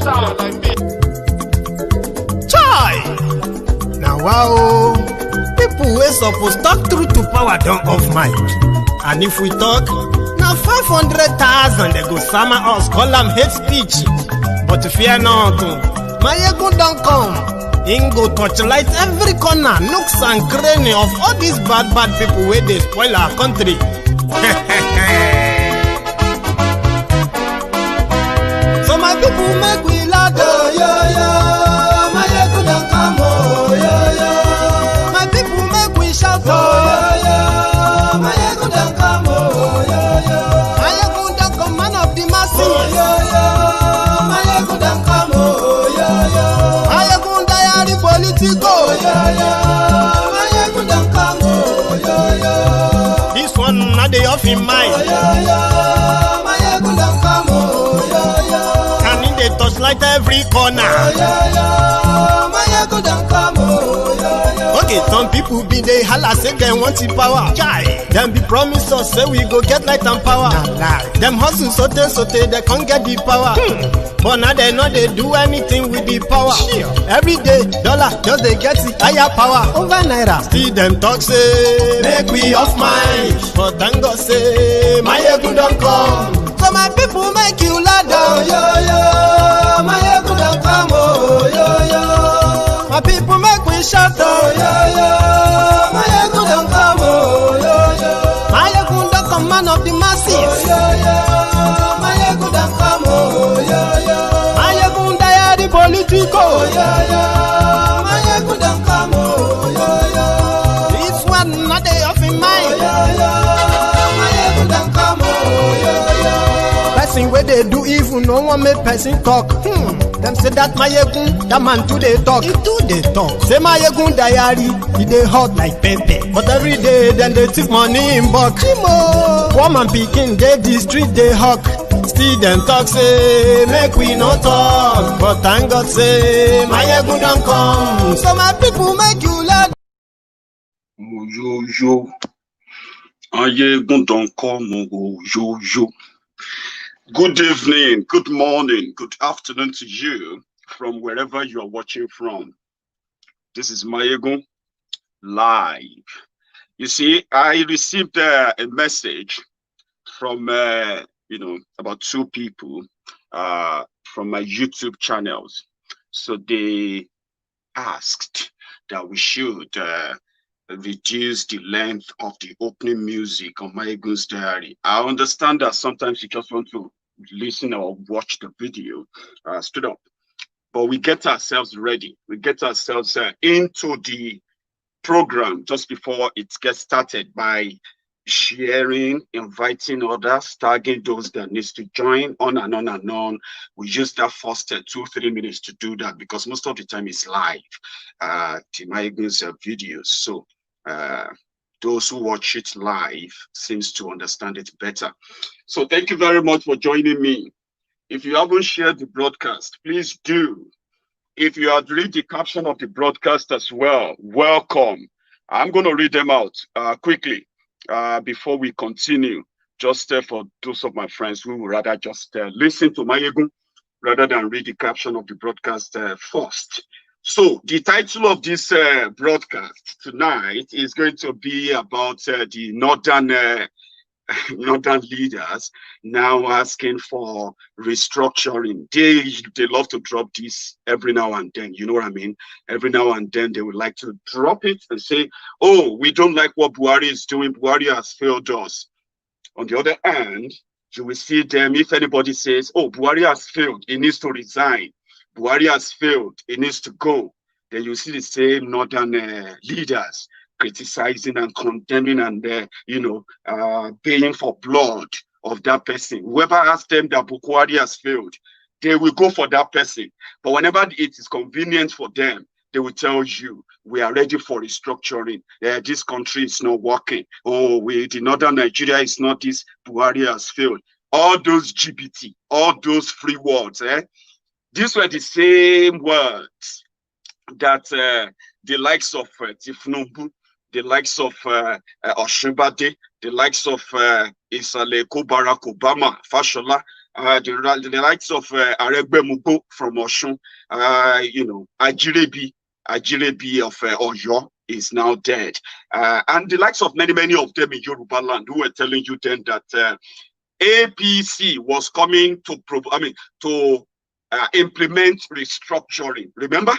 sound like me. Chai! Now wow, people wey suppose talk through to power don't off mic. And if we talk, now 500,000 they go summer us, call them hate speech. But fear not, Mayegun don't come. Ingo torchlight every corner, nooks and cranny of all these bad people where they spoil our country. So my people make we loud, oh, yo, yo. Mayegun don't come, oh, yo, yo. My people make we shout, oh, yo, yo. Mayegun don't come, oh, yo, yo. Mayegun don't come, man of the masses, oh, yo, yo. Mayegun don't come, oh, yo, yo. Mayegun diary politico, oh, yo, yo. Mayegun don't come, oh, yo, yo. This one not the off in mind, oh, yo, yo. Mayegun don't come, oh, yo, yo. And in the touchlight every corner, oh, yo, yo. Mayegun don't come, oh, yo, yo. Okay, some people be they holla say they want the power. Chai. Them be promise us say we go get light and power. Nah. Them hustle sote they can't get the power. But now they know they do anything with the power. Every day, dollar just they get the higher power over naira. Still them talk say make we off mind. But thank God say Mayegun don't come. So my people make you loud, oh, yo, yo. Mayegun don't come, oh, yo, yo. My people make we shout, oh, yo, yo. Mayegun don't come, oh, yo, yo. Mayegun don't come, man of the masses, oh, yo, yo. Mayegun don't come, oh, yo, yo. Mayegun diary politico, oh, yo, yo. Mayegun don't come, oh, yo, yo. This one not the off in mind, oh, yo, yo. Mayegun don't come, oh, yo, yo. Person where they do evil, no one make person talk. Them say that Mayegun, that man too they talk. He too they talk. Say Mayegun diary, he they hot like pepper. But every day, then they take money in bulk. Woman picking, they the street they hawk. Still them talk say, make we no talk. But thank God say, Mayegun don't come. So my people make you loud. Yo, yo. Mayegun don't come. Yo, yo. Good evening, good morning, good afternoon to you from wherever you are watching from. This is Mayegun live. You see, I received a message from, about two people from my YouTube channels. So they asked that we should reduce the length of the opening music on Mayegun's diary. I understand that sometimes you just want to listen or watch the video straight up, but we get ourselves ready. We get ourselves into the program just before it gets started by sharing, inviting others, tagging those that needs to join, on and on and on. We use that first 2-3 minutes to do that because most of the time it's live, the Mayegun's videos. So those who watch it live seems to understand it better. So thank you very much for joining me. If you haven't shared the broadcast, please do. If you had read the caption of the broadcast as well, welcome. I'm going to read them out quickly before we continue, just for those of my friends who would rather just listen to Mayegun rather than read the caption of the broadcast first. So the title of this broadcast tonight is going to be about the northern leaders now asking for restructuring. They love to drop this every now and then, you know what I mean? Every now and then they would like to drop it and say, oh, we don't like what Buhari is doing. Buhari has failed us. On the other hand, you will see them, if anybody says, oh, Buhari has failed, he needs to resign. Buhari has failed, he needs to go. Then you see the same northern leaders criticizing and condemning and, paying for blood of that person. Whoever asks them that Bokohari has failed, they will go for that person. But whenever it is convenient for them, they will tell you, we are ready for restructuring. This country is not working. Oh, the northern Nigeria is not this. Buhari has failed. All those GBT, all those free words, these were the same words that the likes of Tifnumbu, the likes of Oshibade, the likes of Isaleko, Barack Obama, Fashola, the likes of Aregbe Mugo from Oshun, Ajirebi of Oyo is now dead. And the likes of many of them in Yoruba land who were telling you then that APC was coming to implement restructuring. Remember?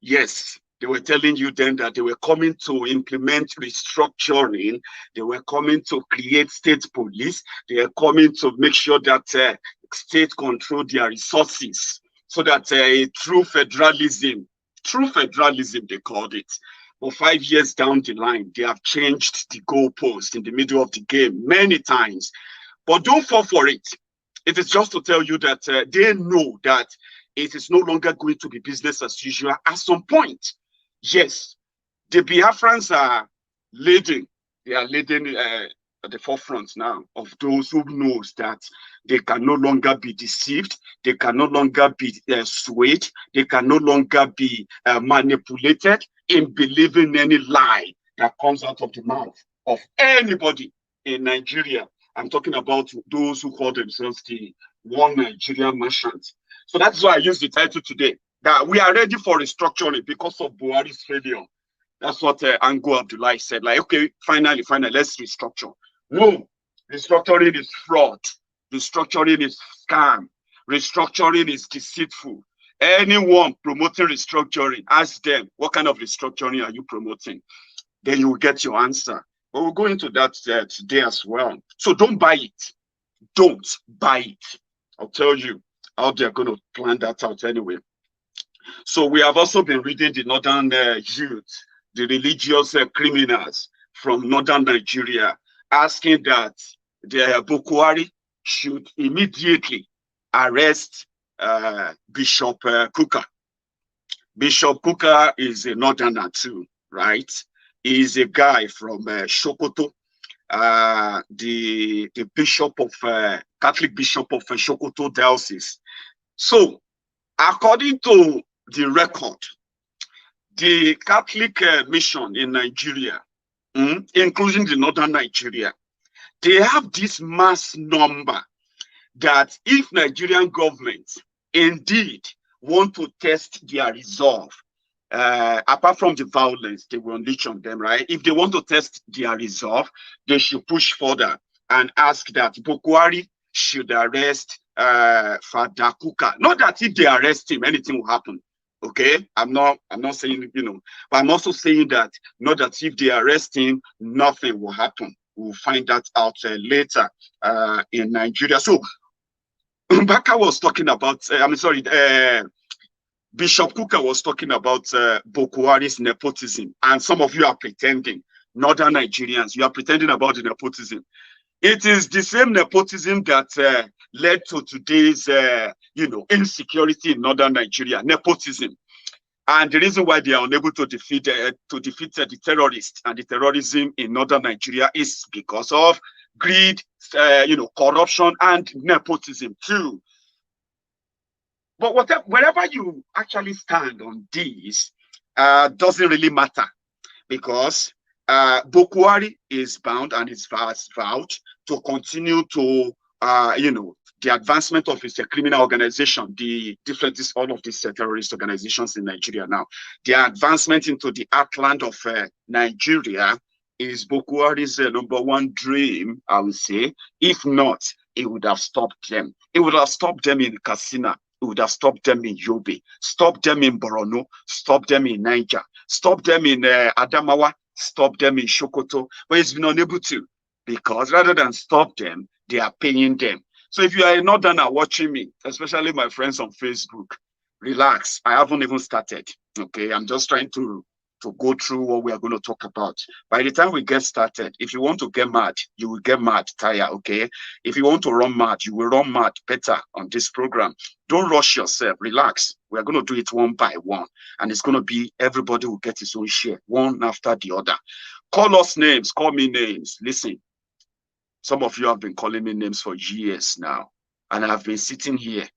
Yes, they were telling you then that they were coming to implement restructuring. They were coming to create state police. They were coming to make sure that state control their resources so that true federalism they called it. But 5 years down the line, they have changed the goalpost in the middle of the game many times. But don't fall for it. It is just to tell you that they know that it is no longer going to be business as usual at some point. Yes, the Biafrans are leading. They are leading at the forefront now of those who knows that they can no longer be deceived. They can no longer be swayed. They can no longer be manipulated in believing any lie that comes out of the mouth of anybody in Nigeria. I'm talking about those who call themselves the One Nigerian Merchants. So that's why I use the title today, that we are ready for restructuring because of Buhari's failure. That's what Ango Abdullai said. Like, okay, finally, let's restructure. No, restructuring is fraud. Restructuring is scam. Restructuring is deceitful. Anyone promoting restructuring, ask them, what kind of restructuring are you promoting? Then you will get your answer. But we'll go into that today as well. So don't buy it. Don't buy it. I'll tell you how they're going to plan that out anyway. So we have also been reading the northern youth, the religious criminals from northern Nigeria, asking that the Bokohari should immediately arrest Bishop Kukah. Bishop Kukah is a northerner too, right? He's a guy from Sokoto, the bishop of Catholic bishop of Sokoto diocese. So, according to the record, the Catholic mission in Nigeria, including the northern Nigeria, they have this mass number that if Nigerian government indeed want to test their resolve, apart from the violence they will unleash on them, right? If they want to test their resolve, they should push further and ask that Bokohari should arrest Father Kukah. Not that if they arrest him, anything will happen. Okay, I'm not saying, but I'm also saying that not that if they arrest him, nothing will happen. We'll find that out later in Nigeria. So Baka was talking about, Bishop Kukah was talking about Bokohari's nepotism, and some of you are pretending, northern Nigerians, you are pretending about the nepotism. It is the same nepotism that led to today's, insecurity in northern Nigeria, nepotism. And the reason why they are unable to defeat the terrorists and the terrorism in northern Nigeria is because of greed, corruption, and nepotism too. But wherever you actually stand on this, doesn't really matter, because Bokohari is bound and is vowed to continue to, the advancement of his criminal organization, all of these terrorist organizations in Nigeria now, their advancement into the heartland of Nigeria is Bokohari's number one dream, I would say. If not, it would have stopped them. It would have stopped them in Katsina. It would have stopped them in Yobe, stopped them in Borno, stopped them in Niger, stopped them in Adamawa, stopped them in Sokoto, but it's been unable to, because rather than stop them, they are paying them. So if you are a northerner watching me, especially my friends on Facebook, relax. I haven't even started. Okay, I'm just trying to go through what we are going to talk about. By the time we get started, if you want to get mad, you will get mad, tired, okay? If you want to run mad, you will run mad better on this program. Don't rush yourself, relax. We're going to do it one by one. And it's going to be, everybody will get his own share, one after the other. Call us names, call me names. Listen, some of you have been calling me names for years now. And I've been sitting here,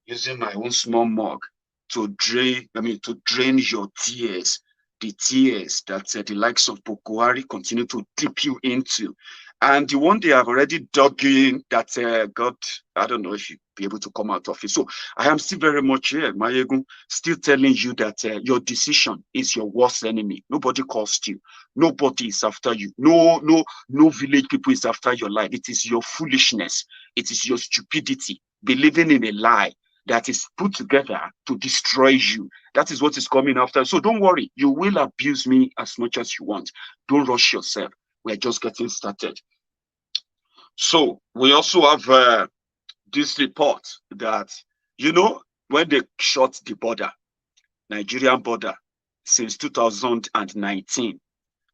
using my own small mug to drain your tears, the tears that the likes of Bokohari continue to dip you into. And the one they have already dug in that God, I don't know if you'll be able to come out of it. So I am still very much here, Mayegun, still telling you that your decision is your worst enemy. Nobody caused you. Nobody is after you. No village people is after your life. It is your foolishness. It is your stupidity, believing in a lie that is put together to destroy you. That is what is coming after. So don't worry. You will abuse me as much as you want. Don't rush yourself. We're just getting started. So we also have this report that, you know, when they shut the border, Nigerian border, since 2019,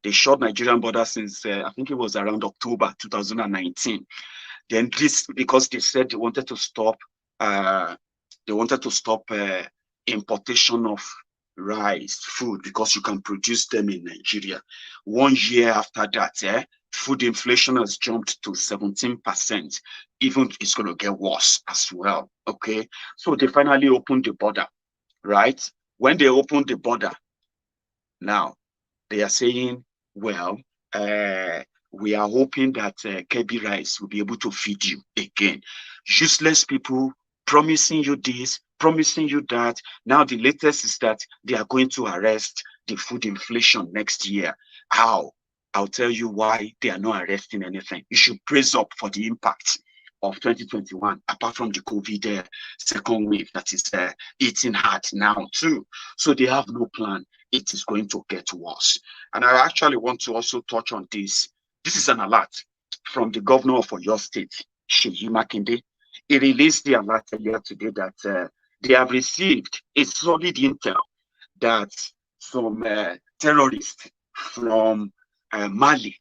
they shut Nigerian border since, I think it was around October 2019. Then this, because they said they wanted to stop importation of rice, food, because you can produce them in Nigeria. 1 year after that, food inflation has jumped to 17%. Even it's going to get worse as well. Okay, so they finally opened the border, right? When they opened the border, now they are saying, well, we are hoping that KB Rice will be able to feed you again. Useless people promising you this, promising you that. Now the latest is that they are going to arrest the food inflation next year. How? I'll tell you why they are not arresting anything. You should brace up for the impact of 2021, apart from the COVID second wave that is eating hard now too. So they have no plan. It is going to get worse. And I actually want to also touch on this. This is an alert from the governor of Oyo State, Seyi Makinde. He released the alert earlier today that they have received a solid intel that some terrorists from Mali,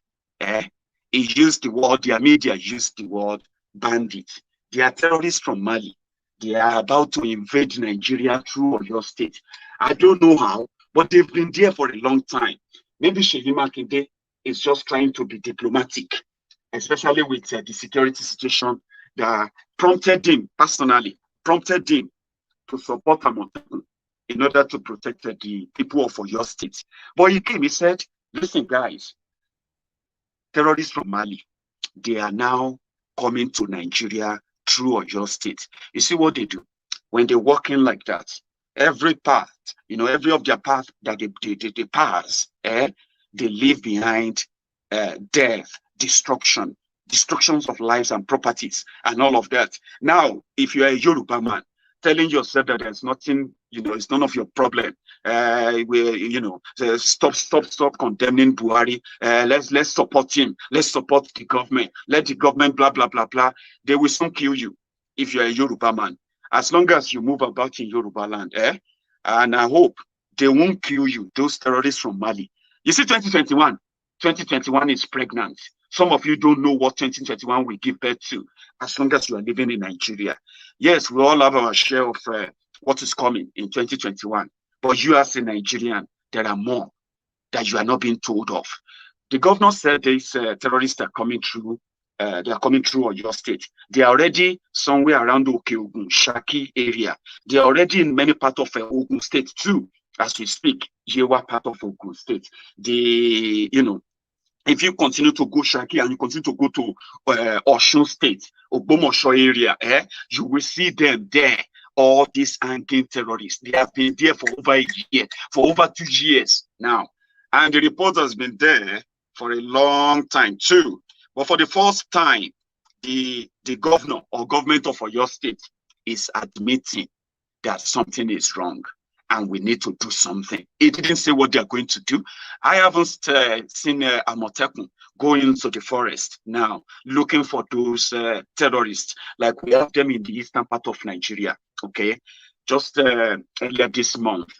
he used the word, their media used the word bandit. They are terrorists from Mali. They are about to invade Nigeria through Oyo State. I don't know how, but they've been there for a long time. Maybe Seyi Makinde is just trying to be diplomatic, especially with the security situation that prompted him personally, to support Amotekun in order to protect the people of Oyo State. But he came, he said, listen, guys, terrorists from Mali, they are now coming to Nigeria through Oyo State. You see what they do? When they walk in like that, every path, you know, every of their path that they pass, they leave behind death, destructions of lives and properties and all of that. Now, if you're a Yoruba man, telling yourself that there's nothing, you know, it's none of your problem. Stop condemning Buhari. Let's support him. Let's support the government. Let the government blah blah blah blah. They will soon kill you if you're a Yoruba man. As long as you move about in Yoruba land, and I hope they won't kill you. Those terrorists from Mali. You see, 2021 is pregnant. Some of you don't know what 2021 will give birth to, as long as you are living in Nigeria. Yes, we all have our share of what is coming in 2021. But you as a Nigerian, there are more that you are not being told of. The governor said these terrorists are coming through. They are coming through Oyo State. They are already somewhere around Okeogun, Shaki area. They are already in many parts of Ogun State too, as we speak. Yewa part of Ogun State. If you continue to go Shaki and you continue to go to Osun State, Ogbomoso area, you will see them there. All these hanging terrorists, they have been there for over a year, for over 2 years now. And the report has been there for a long time too. But for the first time, the governor or government of Oyo State is admitting that something is wrong and we need to do something. He didn't say what they're going to do. I haven't seen Amotekun go into the forest now looking for those terrorists like we have them in the eastern part of Nigeria. Okay, just earlier this month,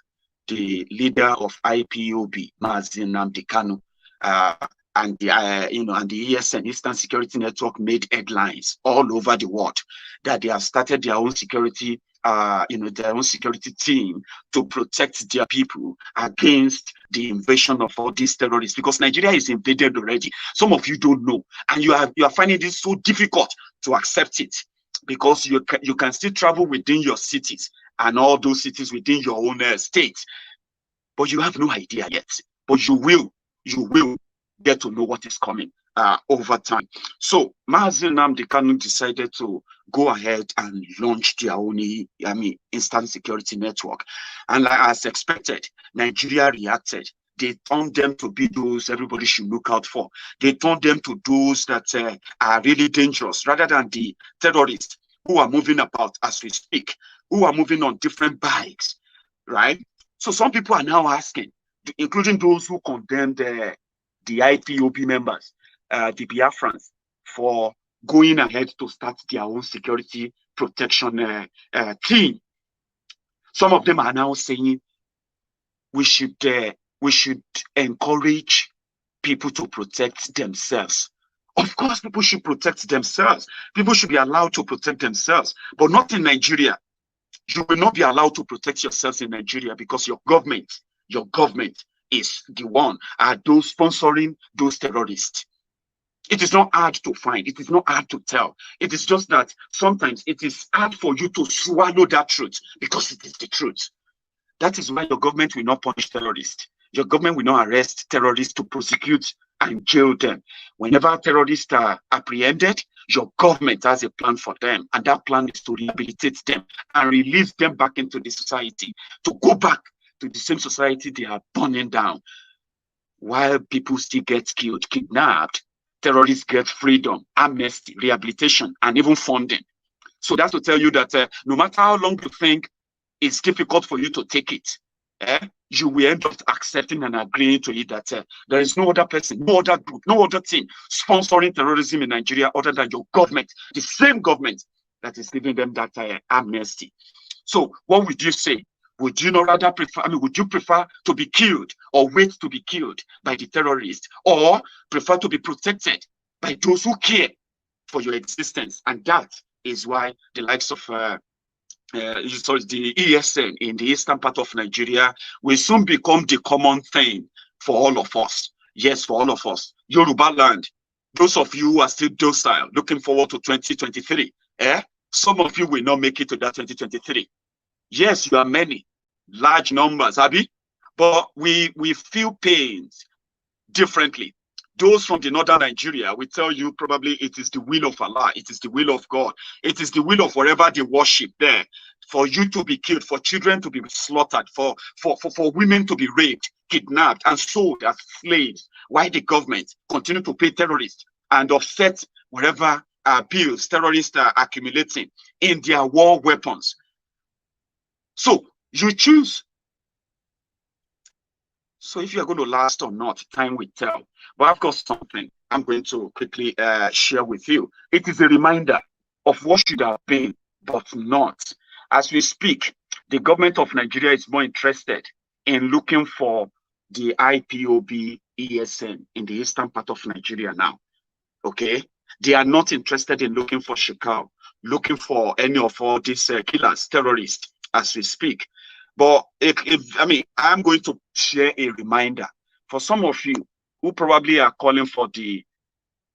the leader of IPOB, Nnamdi Kanu, and the and the ESN, Eastern Security Network, made headlines all over the world that they have started their own security, their own security team to protect their people against the invasion of all these terrorists. Because Nigeria is invaded already. Some of you don't know, and you are finding this so difficult to accept it. Because you can still travel within your cities and all those cities within your own state, but you have no idea yet. But you will get to know what is coming. over time. So Mazi Nnamdi Kanu decided to go ahead and launch their own, instant security network. And like as expected, Nigeria reacted. They turned them to be those everybody should look out for. They turned them to those that are really dangerous, rather than the terrorists who are moving about as we speak, who are moving on different bikes, right? So some people are now asking, including those who condemned the IPOB members, the Biafrans, for going ahead to start their own security protection team. Some of them are now saying we should encourage people to protect themselves. Of course, people should protect themselves. People should be allowed to protect themselves, but not in Nigeria. You will not be allowed to protect yourselves in Nigeria because your government is the one, those sponsoring those terrorists. It is not hard to find. It is not hard to tell. It is just that sometimes it is hard for you to swallow that truth because it is the truth. That is why your government will not punish terrorists. Your government will not arrest terrorists to prosecute and jail them. Whenever terrorists are apprehended, your government has a plan for them, and that plan is to rehabilitate them and release them back into the society, to go back to the same society they are burning down. While people still get killed, kidnapped, terrorists get freedom, amnesty, rehabilitation, and even funding. So that's to tell you that no matter how long you think it's difficult for you to take it, you will end up accepting and agreeing to it that there is no other person, no other group, no other team sponsoring terrorism in Nigeria other than your government, the same government that is giving them that amnesty. So what would you say? Would you not rather prefer, would you prefer to be killed or wait to be killed by the terrorists, or prefer to be protected by those who care for your existence? And that is why the likes of the ESN in the eastern part of Nigeria will soon become the common thing for all of us. Yes, for all of us. Yoruba land, those of you who are still docile, looking forward to 2023, some of you will not make it to that 2023. Yes, you are many, large numbers, Abi, but we feel pains differently. Those from the northern Nigeria will tell you probably it is the will of Allah, it is the will of God, it is the will of wherever they worship there, for you to be killed, for children to be slaughtered, for women to be raped, kidnapped, and sold as slaves, while the government continue to pay terrorists and offset wherever bills terrorists are accumulating in their war weapons. So you choose. So if you're going to last or not, time will tell. But I've got something I'm going to quickly share with you. It is a reminder of what should have been, but not. As we speak, the government of Nigeria is more interested in looking for the IPOB ESN in the eastern part of Nigeria now. Okay? They are not interested in looking for Shekau, looking for any of all these killers, terrorists, as we speak. But I'm going to share a reminder for some of you who probably are calling for the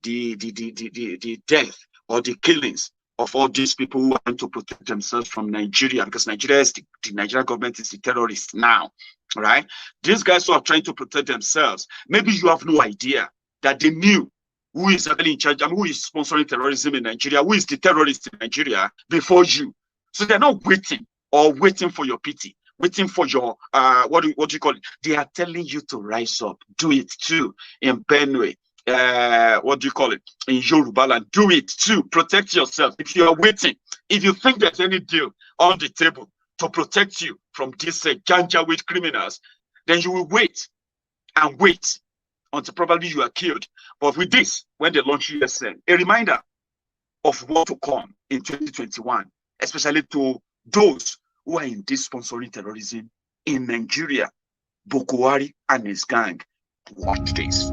death or the killings of all these people who want to protect themselves from Nigeria, because Nigeria is the Nigerian government is the terrorist now, right? These guys who are trying to protect themselves, maybe you have no idea that they knew who is actually in charge, who is sponsoring terrorism in Nigeria, who is the terrorist in Nigeria before you. So they're not waiting for your pity, waiting for your what do you call it? They are telling you to rise up, do it too. In Benue, what do you call it? In Yoruba land, do it too. Protect yourself. If you are waiting, if you think there's any deal on the table to protect you from these ganja-weight criminals, then you will wait and wait until probably you are killed. But with this, when they launch USN, a reminder of what to come in 2021, especially to those who are in this sponsoring terrorism in Nigeria, Bokohari and his gang. Watch this.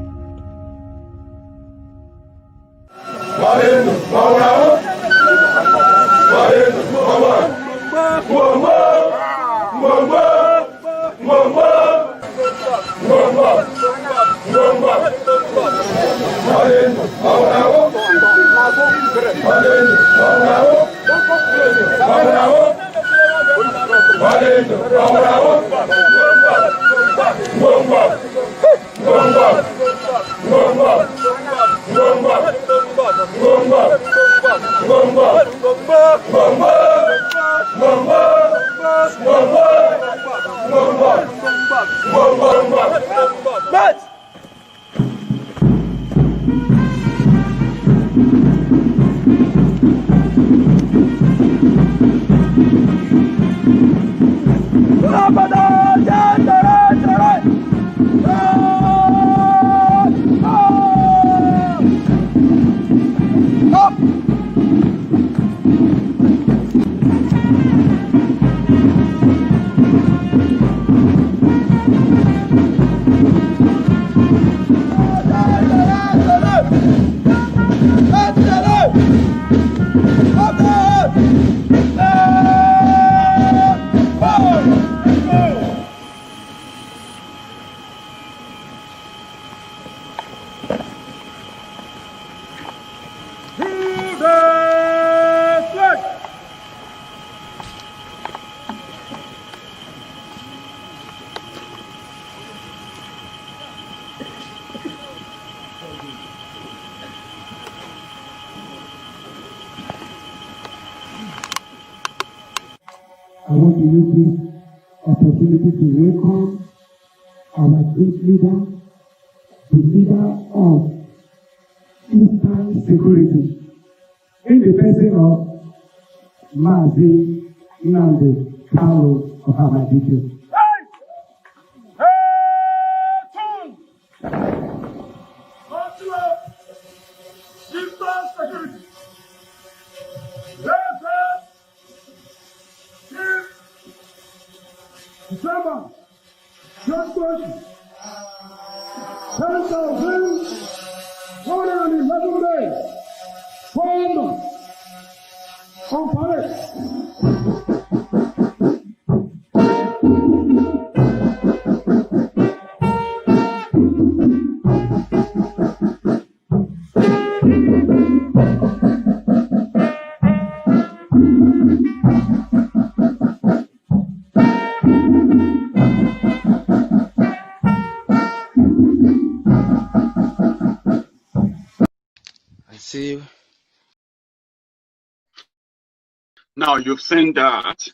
I want to use this opportunity to welcome our great leader, the leader of Eastern Security, in the person of Mazi Nnamdi Kanu of our Bishop. December 10,111 days from on parade. See. Now you've seen that.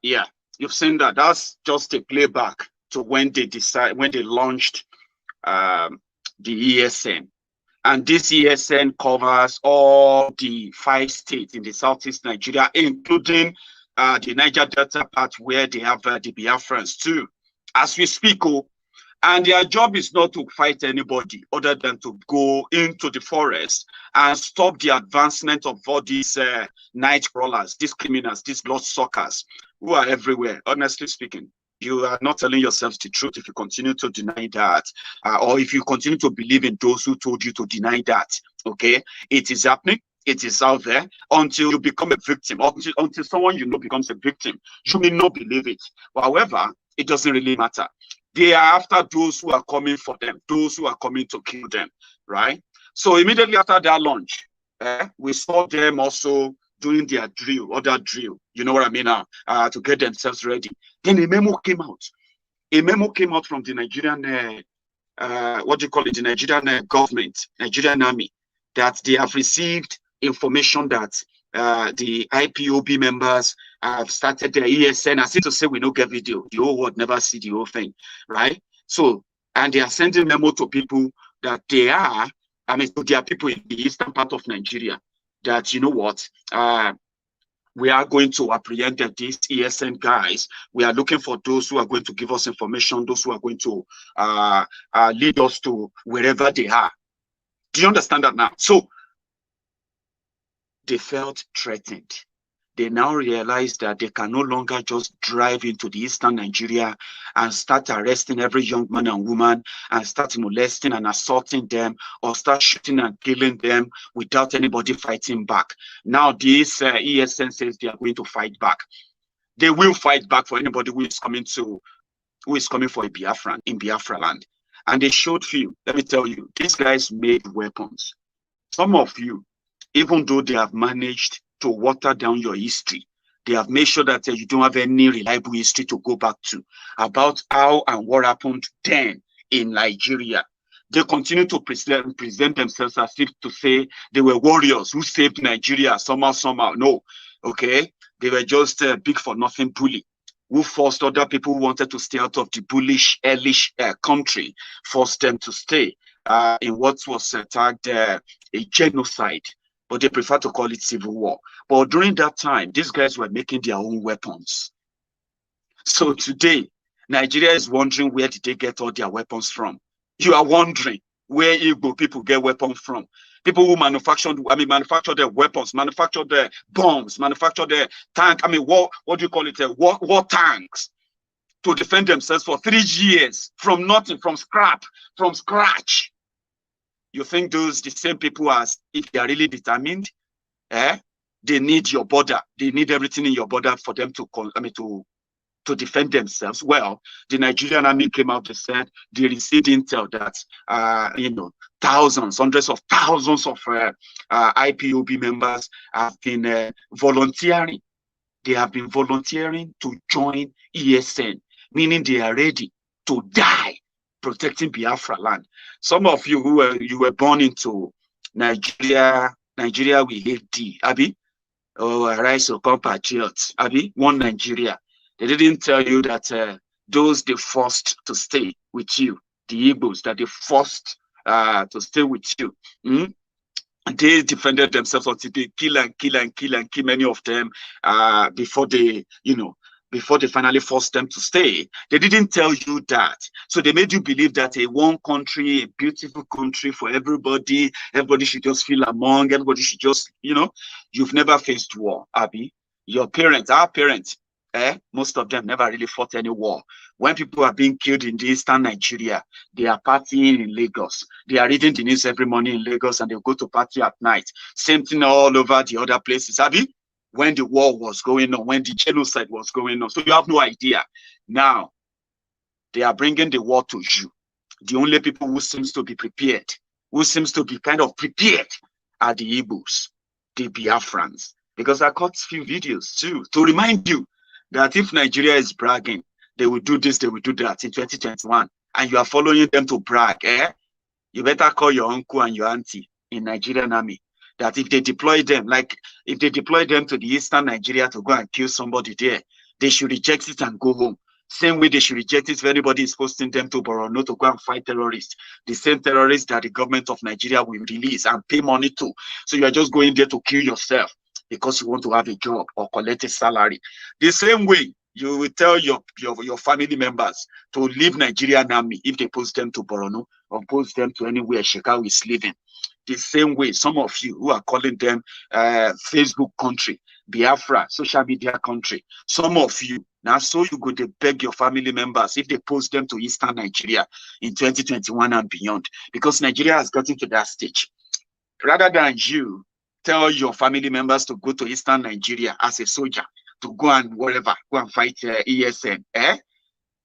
Yeah, you've seen that. That's just a playback to when they launched the ESN. And this ESN covers all the 5 states in the southeast Nigeria, including the Niger Delta part where they have the Biafrans too, as we speak. And their job is not to fight anybody other than to go into the forest and stop the advancement of all these night crawlers, these criminals, these bloodsuckers who are everywhere. Honestly speaking, you are not telling yourselves the truth if you continue to deny that, or if you continue to believe in those who told you to deny that. Okay, it is happening. It is out there until you become a victim, until someone you know becomes a victim. You may not believe it. However, it doesn't really matter. They are after those who are coming for them, those who are coming to kill them, right? So immediately after that launch, we saw them also doing their drill, other drill, you know what I mean now, to get themselves ready. Then a memo came out. A memo came out from the Nigerian, the Nigerian government, Nigerian army, that they have received information that the IPOB members have started their ESN. As if to say we don't get video, the whole world never see the whole thing, right? So, and they are sending memo to people that they are, to their people in the eastern part of Nigeria, that, you know what, we are going to apprehend these ESN guys. We are looking for those who are going to give us information, those who are going to lead us to wherever they are. Do you understand that now? So, they felt threatened. They now realize that they can no longer just drive into the eastern Nigeria and start arresting every young man and woman and start molesting and assaulting them or start shooting and killing them without anybody fighting back. Now this ESN says they are going to fight back. They will fight back for anybody who is coming for a Biafran in Biafra land. And they showed few. Let me tell you, these guys made weapons. Some of you, even though they have managed to water down your history, they have made sure that you don't have any reliable history to go back to about how and what happened then in Nigeria. They continue to present themselves as if to say they were warriors who saved Nigeria somehow. No, okay? They were just big for nothing bully who forced other people who wanted to stay out of the bullish, hellish country, forced them to stay in what was tagged a genocide, but they prefer to call it civil war. But during that time, these guys were making their own weapons. So today, Nigeria is wondering where did they get all their weapons from. You are wondering where Igbo people get weapons from. People who manufacture their weapons, manufacture their bombs, manufacture their tank. What do you call it? War tanks to defend themselves for 3 years from nothing, from scratch. You think the same people, as if they are really determined, they need your border. They need everything in your border for them to defend themselves. Well, the Nigerian army came out and said they received intel that hundreds of thousands of IPOB members have been volunteering. They have been volunteering to join ESN, meaning they are ready to die protecting Biafra land. Some of you you were born into Nigeria, we hate thee, Abi. Oh, rise of compatriots, Abi, one Nigeria. They didn't tell you that those they forced to stay with you, the Igbos, that they forced to stay with you. They defended themselves until they kill many of them before they finally forced them to stay. They didn't tell you that. So they made you believe that one country, a beautiful country for everybody should just feel among, everybody should just, you've never faced war, Abi. Your parents, our parents, most of them never really fought any war. When people are being killed in the eastern Nigeria, they are partying in Lagos. They are reading the news every morning in Lagos and they go to party at night. Same thing all over the other places, Abi. When the war was going on, when the genocide was going on. So you have no idea. Now, they are bringing the war to you. The only people who seems to be prepared, who seems to be kind of prepared, are the Igbos, the Biafrans. Because I caught a few videos too to remind you that if Nigeria is bragging, they will do this, they will do that in 2021, and you are following them to brag, you better call your uncle and your auntie in Nigerian army. That if they deploy them, if they deploy them to the eastern Nigeria to go and kill somebody there, they should reject it and go home. Same way they should reject it if anybody is posting them to Borno to go and fight terrorists. The same terrorists that the government of Nigeria will release and pay money to. So you are just going there to kill yourself because you want to have a job or collect a salary. The same way you will tell your family members to leave Nigerian army if they post them to Borno or post them to anywhere Shekau is living. The same way some of you who are calling them Facebook country, Biafra, social media country, some of you, now so you go to beg your family members if they post them to eastern Nigeria in 2021 and beyond, because Nigeria has gotten to that stage. Rather than you tell your family members to go to eastern Nigeria as a soldier, to go and whatever, go and fight ESN,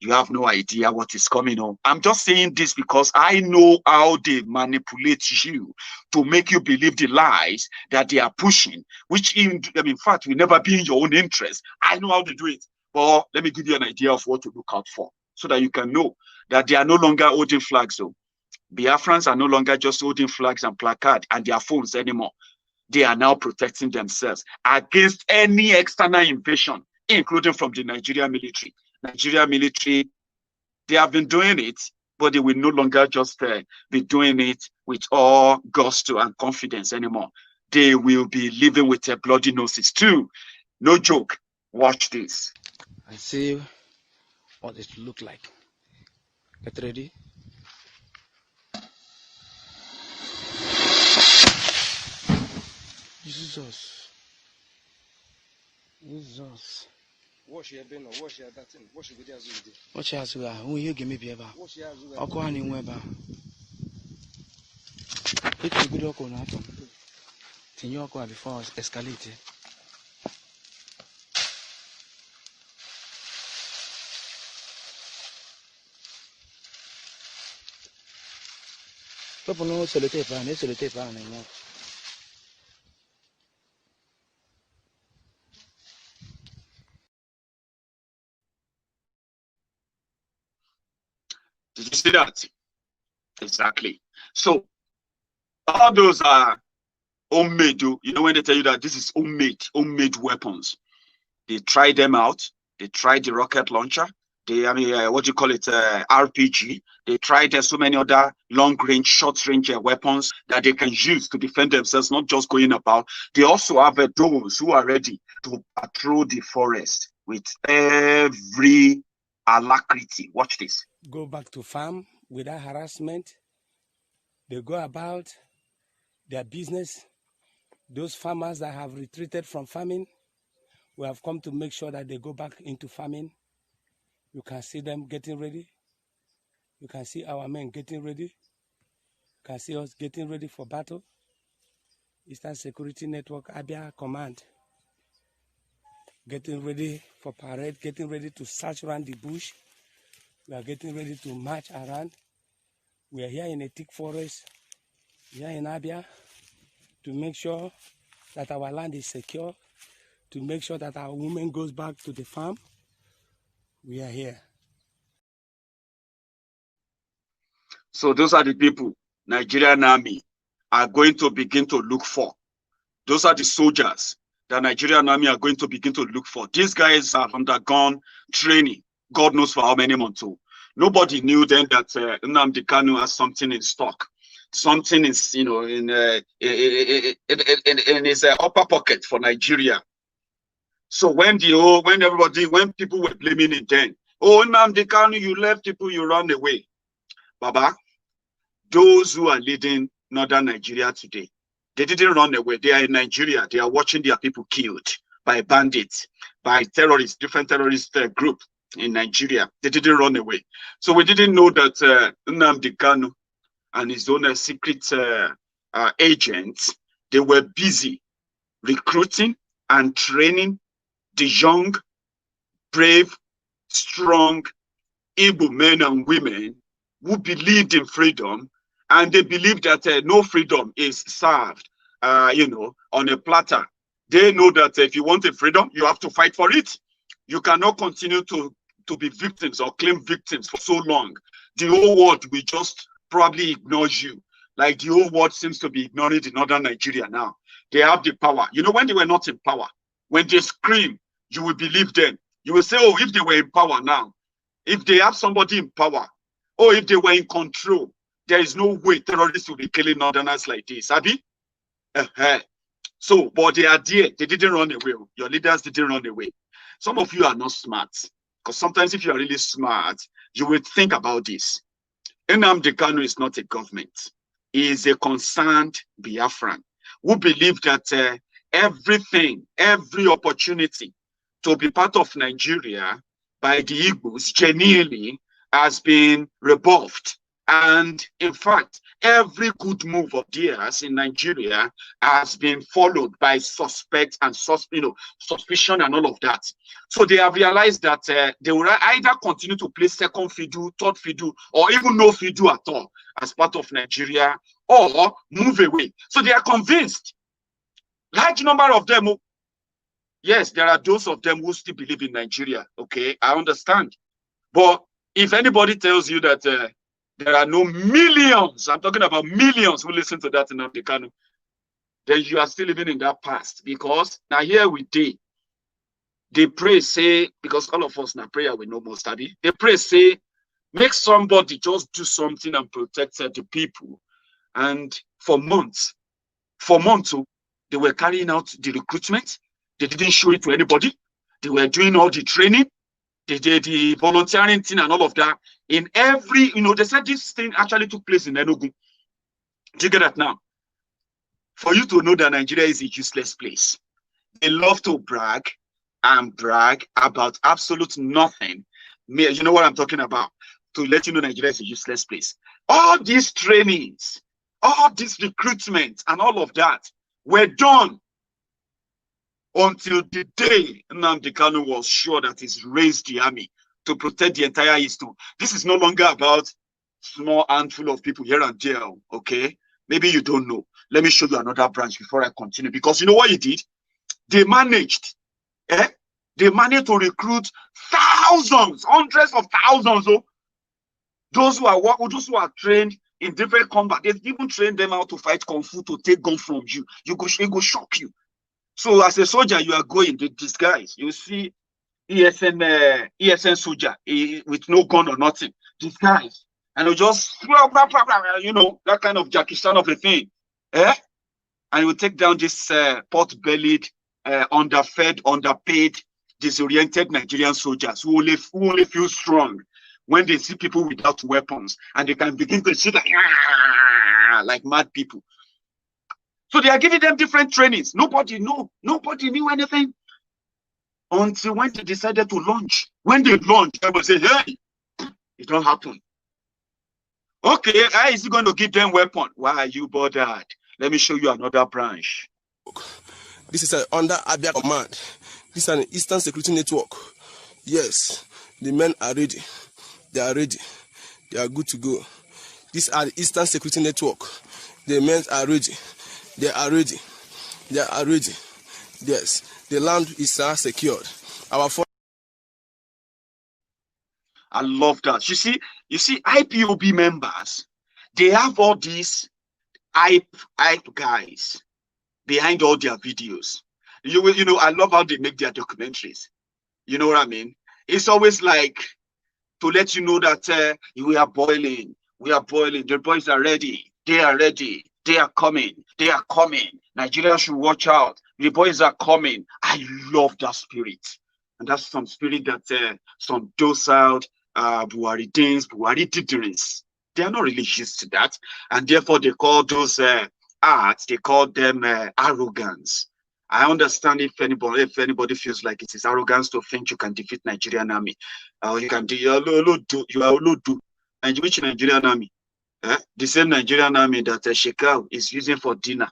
you have no idea what is coming on. I'm just saying this because I know how they manipulate you to make you believe the lies that they are pushing, which in fact will never be in your own interest. I know how to do it. But let me give you an idea of what to look out for so that you can know that they are no longer holding flags. So Biafrans are no longer just holding flags and placards and their phones anymore. They are now protecting themselves against any external invasion, including from the Nigerian military. Nigeria military, they have been doing it, but they will no longer just be doing it with all gusto and confidence anymore. They will be living with their bloody noses too. No joke. Watch this. I see what it look like. Get ready. Jesus. Wash your bin or wash your that thing. Wash your video as you did. Watch your azuga. Who you give me beeva? Wash your azuga. Oko ani weba. It's good oko na to. Tinyo oko before escalate. People no solitaire pa, ne solitaire pa na mo. Did you see that? Exactly. So all those are homemade. You know, when they tell you that this is homemade weapons, they try them out. They tried the rocket launcher. What do you call it? RPG. They tried so many other long-range, short-range weapons that they can use to defend themselves, not just going about. They also have those who are ready to patrol the forest with every alacrity. Watch this. Go back to farm without harassment. They go about their business. Those farmers that have retreated from farming, we have come to make sure that they go back into farming. You can see them getting ready. You can see our men getting ready. You can see us getting ready for battle. Eastern Security Network, Abia Command, getting ready for parade, getting ready to search around the bush. We are getting ready to march around. We are here in a thick forest, here in Abia, to make sure that our land is secure, to make sure that our women goes back to the farm. We are here. So those are the people Nigerian army are going to begin to look for. Those are the soldiers that Nigerian army are going to begin to look for. These guys have undergone training, God knows for how many months. Nobody knew then that Nnamdi Kanu has something in stock. Something is, you know, in his upper pocket for Nigeria. So when people were blaming it then, oh, Nnamdi Kanu, you left people, you run away. Baba, those who are leading northern Nigeria today, they didn't run away. They are in Nigeria. They are watching their people killed by bandits, by terrorists, different terrorist group in Nigeria. They didn't run away. So we didn't know that Nnamdi Kanu and his own secret agents, they were busy recruiting and training the young, brave, strong Igbo men and women who believed in freedom, and they believed that no freedom is served, on a platter. They know that if you want a freedom, you have to fight for it. You cannot continue to be victims or claim victims for so long. The whole world will just probably ignore you, like the whole world seems to be ignoring the northern Nigeria now. They have the power. You know, when they were not in power, when they scream, you will believe them. You will say, oh, if they were in power now, if they have somebody in power, or if they were in control, there is no way terrorists will be killing northerners like this. Abi? So, but they are there. They didn't run away. Your leaders didn't run away. Some of you are not smart. Because sometimes if you are really smart, you will think about this. Nnamdi Kanu is not a government. He is a concerned Biafran who believe that everything, every opportunity to be part of Nigeria by the Igbos genuinely has been rebuffed. And in fact, every good move of theirs in Nigeria has been followed by suspect and suspicion and all of that. So they have realized that they will either continue to play second fiddle, third fiddle, or even no fiddle at all as part of Nigeria, or move away. So they are convinced. Large number of them, yes, there are those of them who still believe in Nigeria. Okay, I understand. But if anybody tells you that there are no millions, I'm talking about millions who listen to that in Nnamdi Kanu, then you are still living in that past. Because now here we did. They pray, say, because all of us now prayer we know most study. They pray, say, make somebody just do something and protect the people. And for months, they were carrying out the recruitment. They didn't show it to anybody. They were doing all the training. They did the volunteering thing and all of that. In every, they said this thing actually took place in Enugu. Do you get that now? For you to know that Nigeria is a useless place. They love to brag about absolute nothing. You know what I'm talking about? To let you know Nigeria is a useless place. All these trainings, all this recruitment and all of that were done until the day Nnamdi Kanu was sure that he's raised the army to protect the entire East. This is no longer about small handful of people here and there, okay? Maybe you don't know. Let me show you another branch before I continue. Because you know what he did? They managed to recruit thousands, hundreds of thousands of those who are trained in different combat. They've even trained them how to fight Kung Fu to take gun from you. It go shock you. So as a soldier, you are going to disguise. You see ESN soldier with no gun or nothing, disguise. And you just, you know, that kind of Jackie Chan of a thing. And you take down this pot-bellied, underfed, underpaid, disoriented Nigerian soldiers who only feel strong when they see people without weapons, and they can begin to shoot like mad people. So they are giving them different trainings. Nobody knew anything until when they decided to launch. When they launched, they will say, hey, it don't happen. Okay, how is he going to give them weapon? Why are you bothered? Let me show you another branch. This is under Abia command. This is an Eastern Security Network. Yes, the men are ready. They are ready. They are good to go. These are the Eastern Security Network. The men are ready. They are ready. They are ready. Yes, the land is now secured. I love that. You see, IPOB members, they have all these hype guys behind all their videos. You know, I love how they make their documentaries. You know what I mean? It's always like to let you know that we are boiling. We are boiling. The boys are ready. They are ready. They are coming. They are coming. Nigeria should watch out. The boys are coming. I love that spirit. And that's some spirit that some docile Buhari Danes, Buhari Didderins, they are not really used to that. And therefore they call those arts, they call them arrogance. I understand if anybody feels like it is arrogance to think you can defeat Nigerian army. You can do, you are Olodu. And which Nigerian army? The same Nigerian army that Shekau is using for dinner.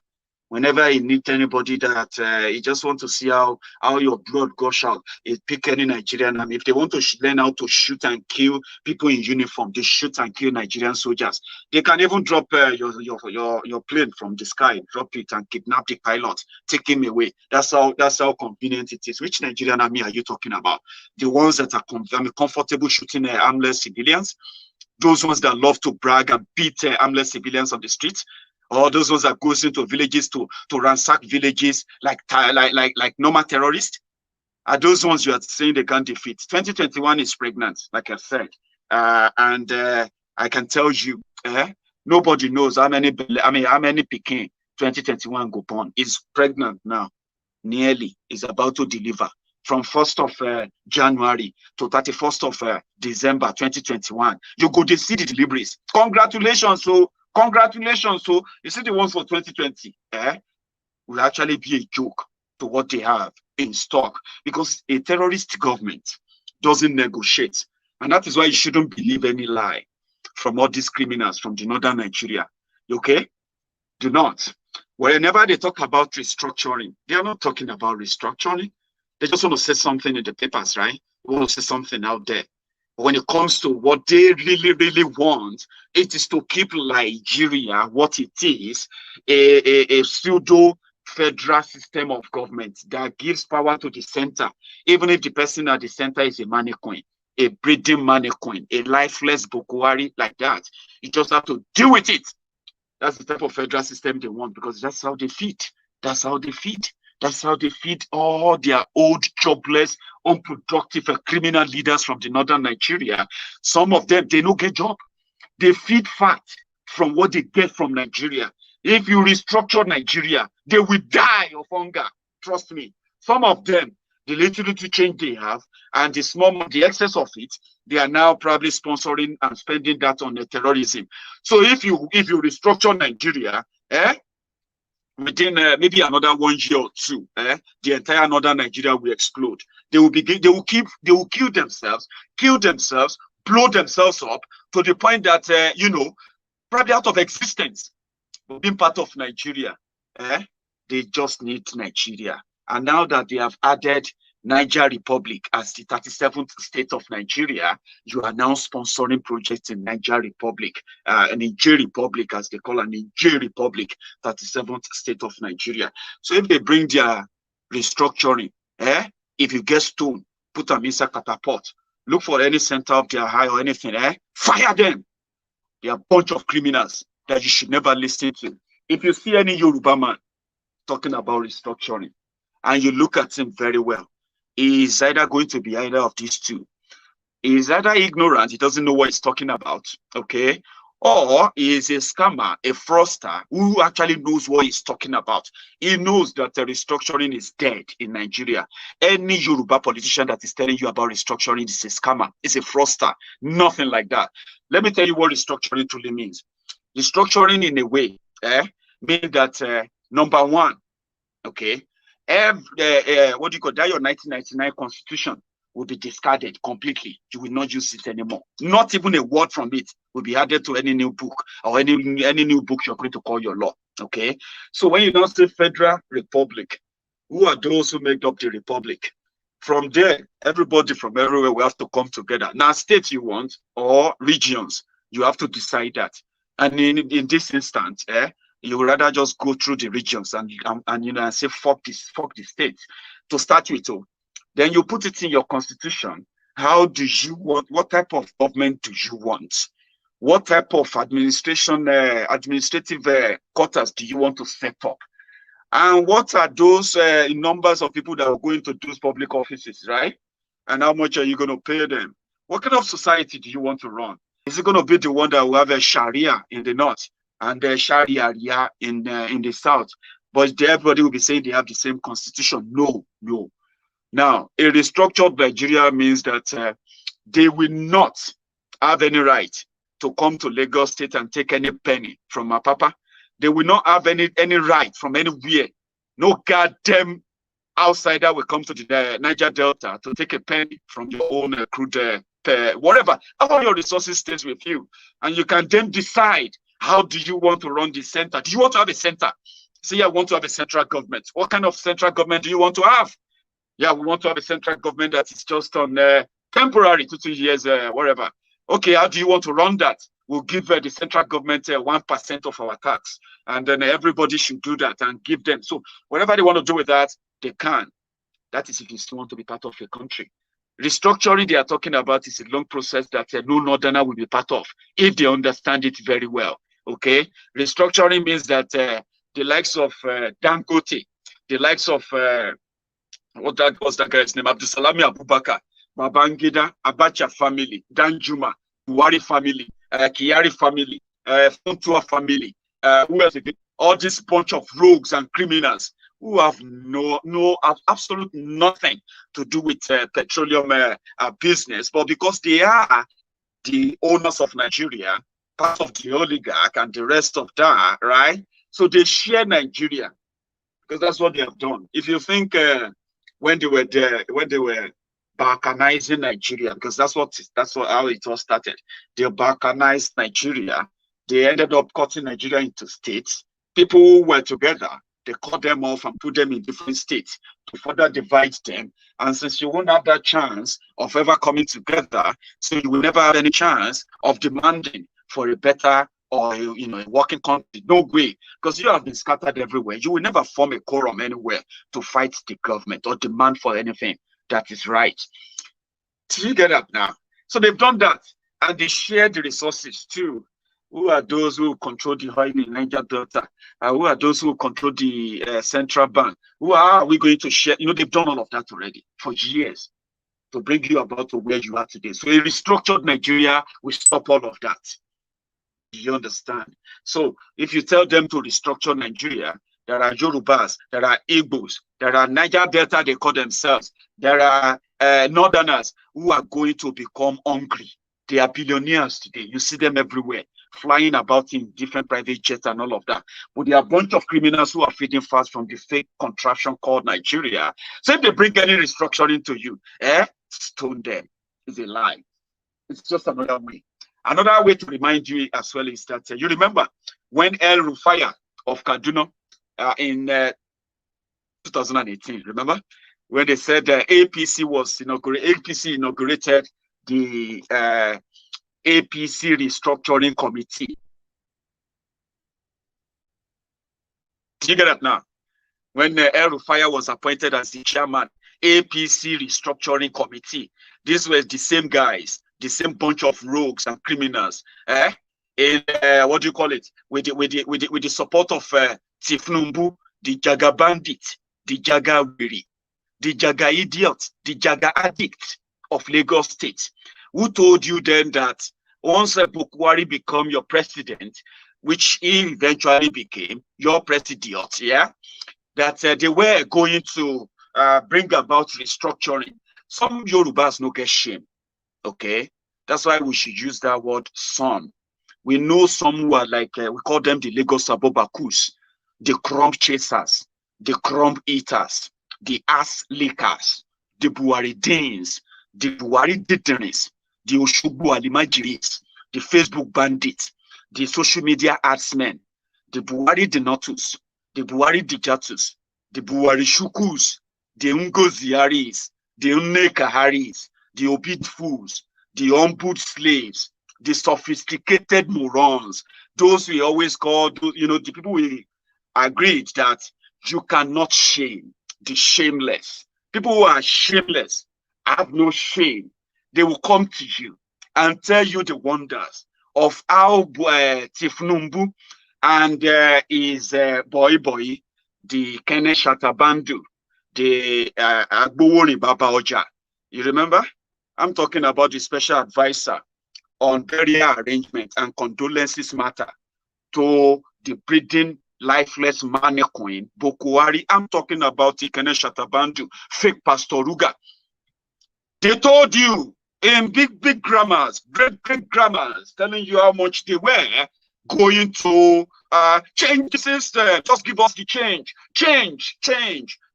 Whenever he needs anybody that he just wants to see how your blood gush out, he pick any Nigerian army. If they want to learn how to shoot and kill people in uniform, they shoot and kill Nigerian soldiers. They can even drop your plane from the sky, drop it and kidnap the pilot, take him away. That's how convenient it is. Which Nigerian army are you talking about? The ones that are comfortable shooting armless civilians, those ones that love to brag and beat armless civilians on the streets. Or those ones that goes into villages to ransack villages like normal terrorists? Are those ones you are saying they can't defeat? 2021 is pregnant, like I said. And I can tell you, nobody knows how many Peking 2021 go born. Is pregnant now. Nearly is about to deliver. From 1st of January to 31st of December 2021. You go to see the deliveries. Congratulations. Congratulations. So you see the ones for 2020 will actually be a joke to what they have in stock, because a terrorist government doesn't negotiate. And that is why you shouldn't believe any lie from all these criminals from the northern Nigeria. Okay? Do not. Whenever they talk about restructuring, they are not talking about restructuring. They just want to say something in the papers, right? They want to say something out there. When it comes to what they really, really want, it is to keep Nigeria what it is, a pseudo federal system of government that gives power to the center, even if the person at the center is a mannequin, a breeding mannequin, a lifeless Bokohari like that. You just have to deal with it. That's the type of federal system they want, because that's how they feed. That's how they feed. That's how they feed all their old, jobless, unproductive criminal leaders from the northern Nigeria. Some of them, they don't get job. They feed fat from what they get from Nigeria. If you restructure Nigeria, they will die of hunger. Trust me. Some of them, the little change they have, and the excess of it, they are now probably sponsoring and spending that on the terrorism. So if you restructure Nigeria, within maybe another 1 year or two, the entire northern Nigeria will explode. They will kill themselves, blow themselves up to the point that probably out of existence. But being part of Nigeria, they just need Nigeria. And now that they have added Niger Republic as the 37th state of Nigeria, you are now sponsoring projects in Niger Republic, Niger Republic, as they call it, Niger Republic, 37th state of Nigeria. So if they bring their restructuring, if you get stone, put them inside catapult, look for any center of their high or anything, fire them. They are a bunch of criminals that you should never listen to. If you see any Yoruba man talking about restructuring, and you look at him very well, he is either going to be either of these two. He is either ignorant, he doesn't know what he's talking about, okay? Or he is a scammer, a fraudster who actually knows what he's talking about. He knows that the restructuring is dead in Nigeria. Any Yoruba politician that is telling you about restructuring is a scammer, is a fraudster, nothing like that. Let me tell you what restructuring truly means. Restructuring in a way means that, number one, okay, what do you call that? Your 1999 constitution will be discarded completely. You will not use it anymore. Not even a word from it will be added to any new book or any new book you're going to call your law. Okay. So when you don't say Federal Republic, who are those who make up the Republic? From there, everybody from everywhere will have to come together. Now, states you want or regions, you have to decide that. And in this instance, you would rather just go through the regions and say fuck the states to start with. Then you put it in your constitution. How do you want? What type of government do you want? What type of administrative quarters do you want to set up? And what are those numbers of people that are going to those public offices, right? And how much are you going to pay them? What kind of society do you want to run? Is it going to be the one that will have a Sharia in the north and a Sharia in the south? But everybody will be saying they have the same constitution. No. Now, a restructured Nigeria means that they will not have any right to come to Lagos State and take any penny from my papa. They will not have any right from anywhere. No goddamn outsider will come to the Niger Delta to take a penny from your own crude, whatever. All your resources stays with you. And you can then decide, how do you want to run the center? Do you want to have a center? Say, I want to have a central government. What kind of central government do you want to have? Yeah, we want to have a central government that is just on temporary, 2 years, whatever. Okay, how do you want to run that? We'll give the central government 1% of our tax. And then everybody should do that and give them. So whatever they want to do with that, they can. That is if you still want to be part of a country. Restructuring they are talking about is a long process that no northerner will be part of, if they understand it very well. Okay? Restructuring means that the likes of Dangote, the likes of what that was that guy's name? Abdusalami Abubakar, Babangida, Abacha family, Danjuma, Buhari family, Kyari family, Funtua family, who else again? All this bunch of rogues and criminals who have have absolutely nothing to do with petroleum business, but because they are the owners of Nigeria, part of the oligarch and the rest of that, right? So they share Nigeria because that's what they have done. If you think when they were balkanizing Nigeria, because that's how it all started. They balkanized Nigeria. They ended up cutting Nigeria into states. People who were together, they cut them off and put them in different states to further divide them. And since you won't have that chance of ever coming together, so you will never have any chance of demanding for a better or a working country. No way, because you have been scattered everywhere. You will never form a quorum anywhere to fight the government or demand for anything that is right. Do you get that now? So they've done that, and they share the resources too. Who are those who control the oil in Niger Delta? Who are those who control the central bank? Who are we going to share? They've done all of that already for years to bring you about to where you are today. So a restructured Nigeria will stop all of that. You understand? So if you tell them to restructure Nigeria, there are Yorubas, there are Igbos, there are Niger Delta, they call themselves. There are Northerners who are going to become hungry. They are billionaires today. You see them everywhere, flying about in different private jets and all of that. But there are a bunch of criminals who are feeding fast from the fake contraption called Nigeria. So if they bring any restructuring to you, stone them. It's a lie. It's just another way. Another way to remind you as well is that you remember when El Rufai of Kaduna in 2018, remember? When they said APC inaugurated the APC Restructuring Committee. Do you get that now? When El Rufai was appointed as the chairman, APC Restructuring Committee, these were the same guys, the same bunch of rogues and criminals in what do you call it? With the support of Tifnumbu, the Jaga bandit, the Jaga weary, the Jaga idiot, the Jaga addict of Lagos State, who told you then that once Bokohari become your president, which he eventually became your president, yeah, that they were going to bring about restructuring. Some Yorubas no get shame, okay? That's why we should use that word some. We know some who are like, we call them the Lagos Abobakus, the crumb chasers, the crumb eaters, the ass lickers, the Buhari Danes, the Buhari Ditterness, the Oshubu Alimajiris, the Facebook bandits, the social media adsmen, the Buhari Denotus, the Buhari Dijatus, the Buhari Shukus, the Ungoziaris, the Unnekaharis, the obedient fools, the humbled slaves, the sophisticated morons, those we always call, you know, the people we agreed that you cannot shame, the shameless. People who are shameless, have no shame. They will come to you and tell you the wonders of how Tifnumbu and his boy, the Kenneth Shatabandu, the Agbowori Baba Oja. You remember? I'm talking about the special advisor on burial arrangement and condolences matter to the breeding lifeless mannequin Bokohari. I'm talking about the Kenneth Shatabandu, fake Pastor Ruga. They told you in big grammars, great grammars, telling you how much they were going to change the system. Just give us the change.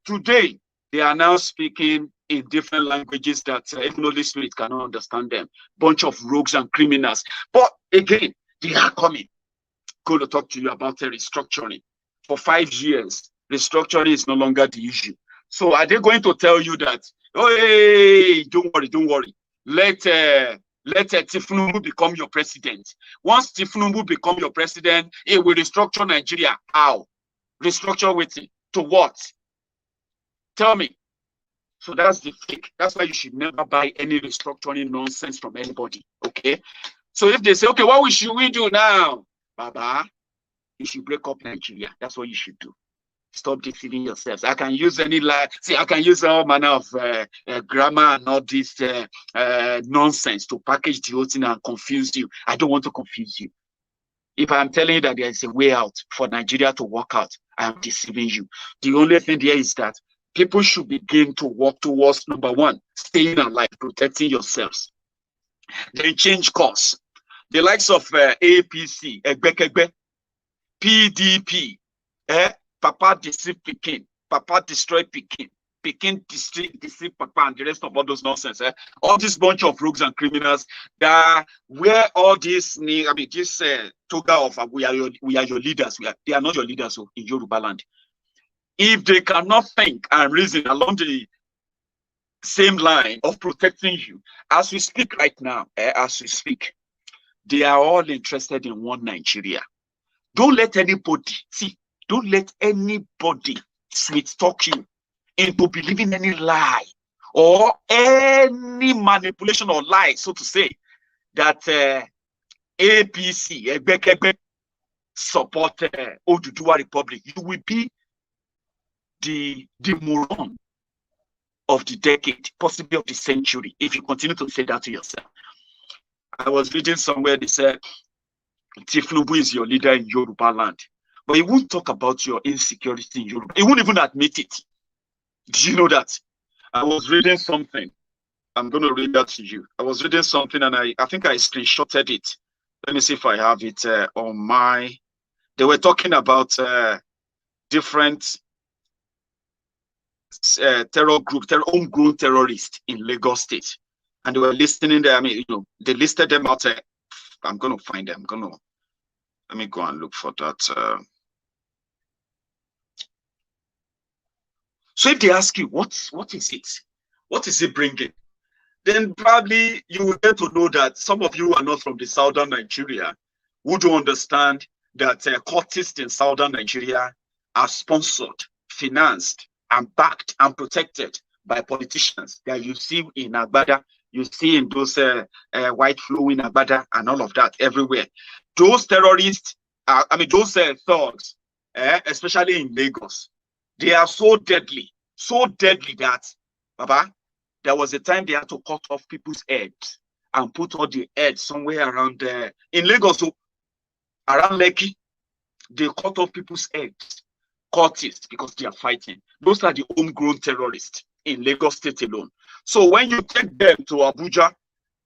Today, they are now speaking in different languages that even Holy Spirit cannot understand them. Bunch of rogues and criminals. But again, they are coming. Going to talk to you about restructuring. For 5 years, restructuring is no longer the issue. So are they going to tell you that, oh, hey, don't worry. Let Tifnumbu become your president. Once Tifnumbu become your president, it will restructure Nigeria. How? Restructure with it. To what? Tell me. So that's the fake. That's why you should never buy any restructuring nonsense from anybody. Okay? So if they say, okay, what should we do now? Baba, you should break up Nigeria. That's what you should do. Stop deceiving yourselves. I can use any I can use all manner of grammar and all this nonsense to package the whole thing and confuse you. I don't want to confuse you. If I'm telling you that there is a way out for Nigeria to work out, I am deceiving you. The only thing there is that people should begin to work towards, number one, staying alive, protecting yourselves. Then change course. The likes of APC, Egbekegbe, PDP, Papa deceive Pekin, Papa destroy Pekin, Pekin deceive Papa, and the rest of all those nonsense. All this bunch of rogues and criminals that where all this, I mean, this toga of we are your leaders. They are not your leaders in Yoruba land. If they cannot think and reason along the same line of protecting you, as we speak right now, as we speak, they are all interested in one Nigeria. Don't let anybody sweet talk you into believing any lie or any manipulation or lie, so to say, that APC, Egbekegbe, support Oduduwa Republic. You will be the moron of the decade, possibly of the century, if you continue to say that to yourself. I was reading somewhere, they said, Tifnumbu is your leader in Yoruba land. But he won't talk about your insecurity in Yoruba. He won't even admit it. Do you know that? I was reading something. I'm going to read that to you. I was reading something and I think I screenshotted it. Let me see if I have it on my... They were talking about different terror group, homegrown terrorists in Lagos State. And they were listening there. I mean, you know, they listed them out. I'm going to find them. Let me go and look for that. So if they ask you, what is it? What is it bringing? Then probably you will get to know that some of you are not from the southern Nigeria who don't understand that cultists in southern Nigeria are sponsored, financed, and backed and protected by politicians that you see in Agbada, you see in those white flowing Agbada and all of that everywhere. those terrorists, those thugs, especially in Lagos, they are so deadly that, Baba, there was a time they had to cut off people's heads and put all the heads somewhere around there. In Lagos, so, around Lekki, they cut off people's heads, cultists, because they are fighting. Those are the homegrown terrorists in Lagos State alone. So when you take them to Abuja,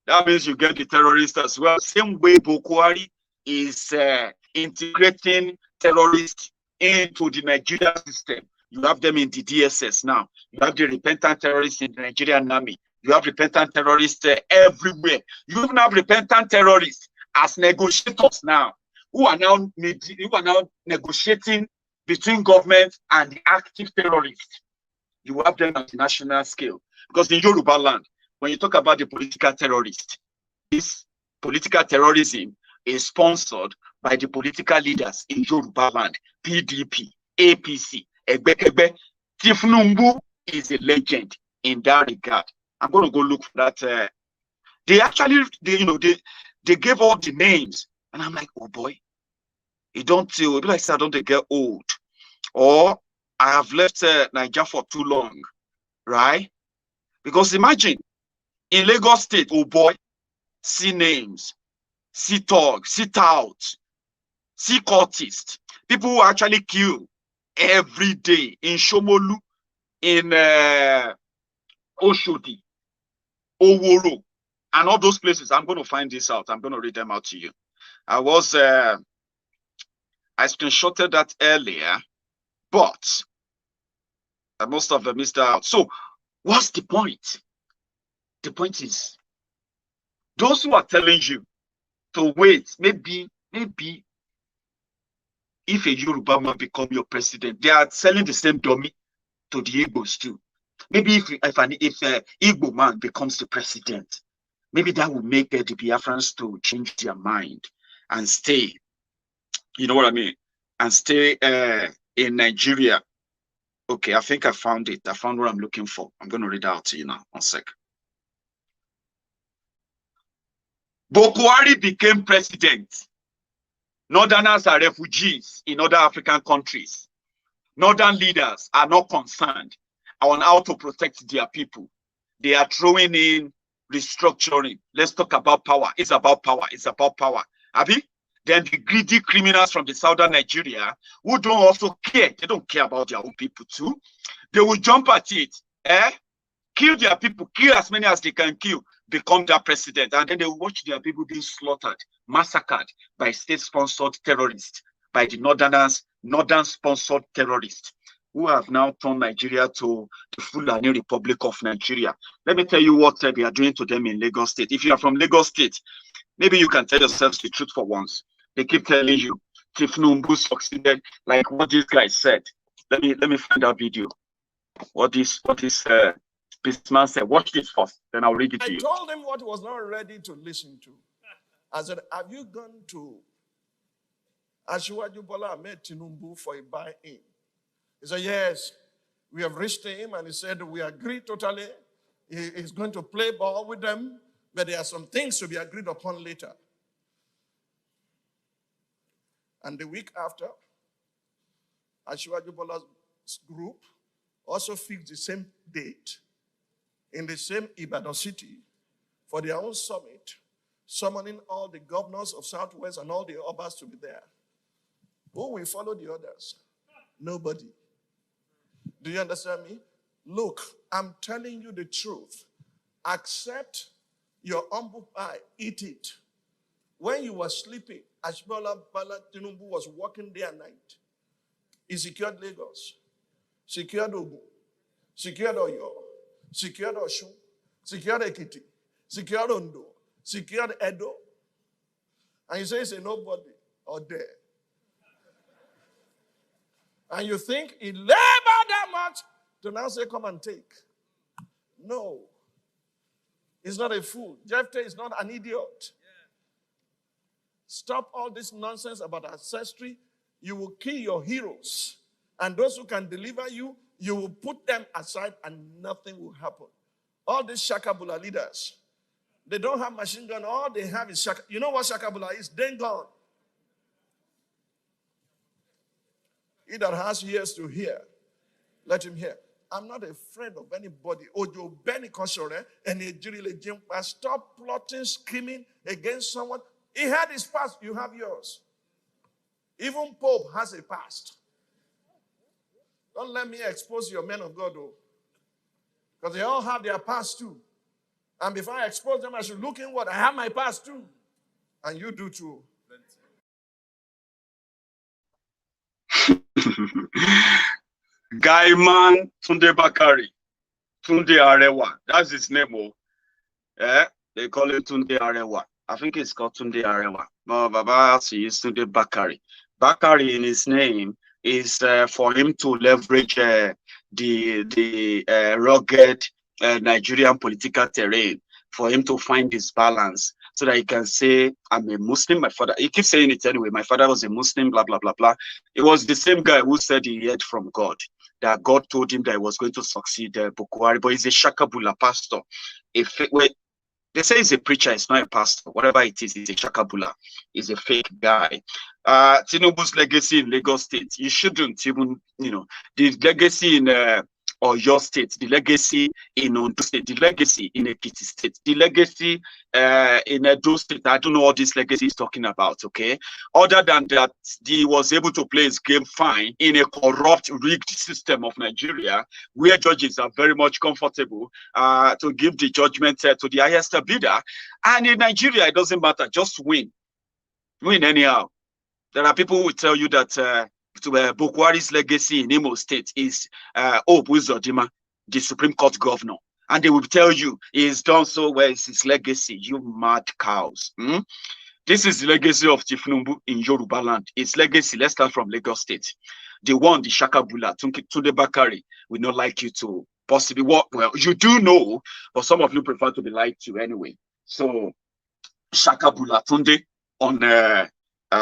that means you get the terrorists as well. Same way Bokohari is integrating terrorists into the Nigerian system. You have them in the DSS now. You have the repentant terrorists in the Nigerian army. You have repentant terrorists everywhere. You even have repentant terrorists as negotiators now, who are now negotiating between government and the active terrorists. You have them at the national scale. Because in Yoruba land, when you talk about the political terrorists, this political terrorism is sponsored by the political leaders in Yoruba land, PDP, APC, Egbekebe. Tifnumbu is a legend in that regard. I'm going to go look for that. They actually, they gave all the names. And I'm like, oh boy, it be like I don't get old. Or I have left Nigeria for too long, right? Because imagine, in Lagos State, oh boy, see names, see thugs, see touts, see cultists, people who actually kill every day in Shomolu, in Oshodi, Oworo, and all those places. I'm going to find this out. I'm going to read them out to you. I screenshotted that earlier, but most of them missed out. So what's the point? The point is, those who are telling you to wait, maybe if a Yoruba man become your president, they are selling the same dummy to the Igbos too. Maybe if an Igbo man becomes the president, maybe that will make the Biafrans to change their mind and stay. You know what I mean? And stay in Nigeria. Okay, I think I found it. I found what I'm looking for. I'm going to read out to you now. 1 sec. Bokohari became president. Northerners are refugees in other African countries. Northern leaders are not concerned on how to protect their people. They are throwing in restructuring. Let's talk about power. It's about power. It's about power. Abi? Then the greedy criminals from the southern Nigeria who don't also care. They don't care about their own people too. They will jump at it. Kill their people. Kill as many as they can kill. Become their president. And then they watch their people being slaughtered, massacred by state-sponsored terrorists, by the northern-sponsored terrorists, who have now turned Nigeria to the Fulani Republic of Nigeria. Let me tell you what they are doing to them in Lagos State. If you are from Lagos State, maybe you can tell yourselves the truth for once. They keep telling you, Tifnumbu succeeded, like what this guy said. Let me find that video. What this man said. Watch this first, then I'll read it to you. I told him what he was not ready to listen to. I said, have you gone to Asiwaju Bola Ahmed Tinubu for a buy-in? He said, yes. We have reached him, and he said, we agree totally. He's going to play ball with them, but there are some things to be agreed upon later. And the week after, Asiwaju Bola's group also fixed the same date in the same Ibadan city for their own summit, summoning all the governors of Southwest and all the Obas to be there. Who will follow the others? Nobody. Do you understand me? Look, I'm telling you the truth. Accept your humble pie, eat it. When you were sleeping, Ashbola Bala Tinubu was working day and night. He secured Lagos, secured Ogun, secured Oyo, secured Oshun, secured Ekiti, secured Ondo, secured Edo. And you say it's a nobody or there. And you think he labored that much to now say, come and take. No. He's not a fool. Jephthah is not an idiot. Stop all this nonsense about ancestry. You will kill your heroes. And those who can deliver you, you will put them aside and nothing will happen. All these Shakabula leaders, they don't have machine gun. All they have is Shaka. You know what Shakabula is? Then gone. He that has ears to hear, let him hear. I'm not afraid of anybody. Ojo Benny Konsore and Ejiri stop plotting, scheming against someone. He had his past, you have yours. Even Pope has a past. Don't let me expose your men of God, though. Because they all have their past too. And before I expose them, I should look inward. I have my past too. And you do too. Gaiman Tunde Bakari. Tunde Arewa. That's his name. Oh. They call it Tunde Arewa. I think it's called Tunde Arewa. But Baba is Tunde Bakari. Bakari in his name is for him to leverage the rugged Nigerian political terrain, for him to find his balance, so that he can say, I'm a Muslim, my father, he keeps saying it anyway, my father was a Muslim, blah, blah, blah, blah. It was the same guy who said he heard from God, that God told him that he was going to succeed Bokohari, but he's a Shakabula pastor. They say he's a preacher, he's not a pastor. Whatever it is, he's a Shakabula. He's a fake guy. Tinubu's legacy in Lagos State, you shouldn't even, the legacy in Oyo State, the legacy in Ondo State, the legacy in Ekiti State, the legacy in Edo State. I don't know what this legacy is talking about, okay? Other than that, he was able to play his game fine in a corrupt, rigged system of Nigeria, where judges are very much comfortable to give the judgment to the highest bidder. And in Nigeria, it doesn't matter, just win. Win anyhow. There are people who will tell you that Bokohari's legacy in Imo State is Obuzodima, the Supreme Court governor. And they will tell you he's done so well, it's his legacy, you mad cows. This is the legacy of Tifnumbu in Yoruba land. His legacy, let's start from Lagos State. The one, the Shakabula, Tunde Bakari, will not like you to possibly, well, you do know, but some of you prefer to be lied to anyway. So, Shakabula Tunde on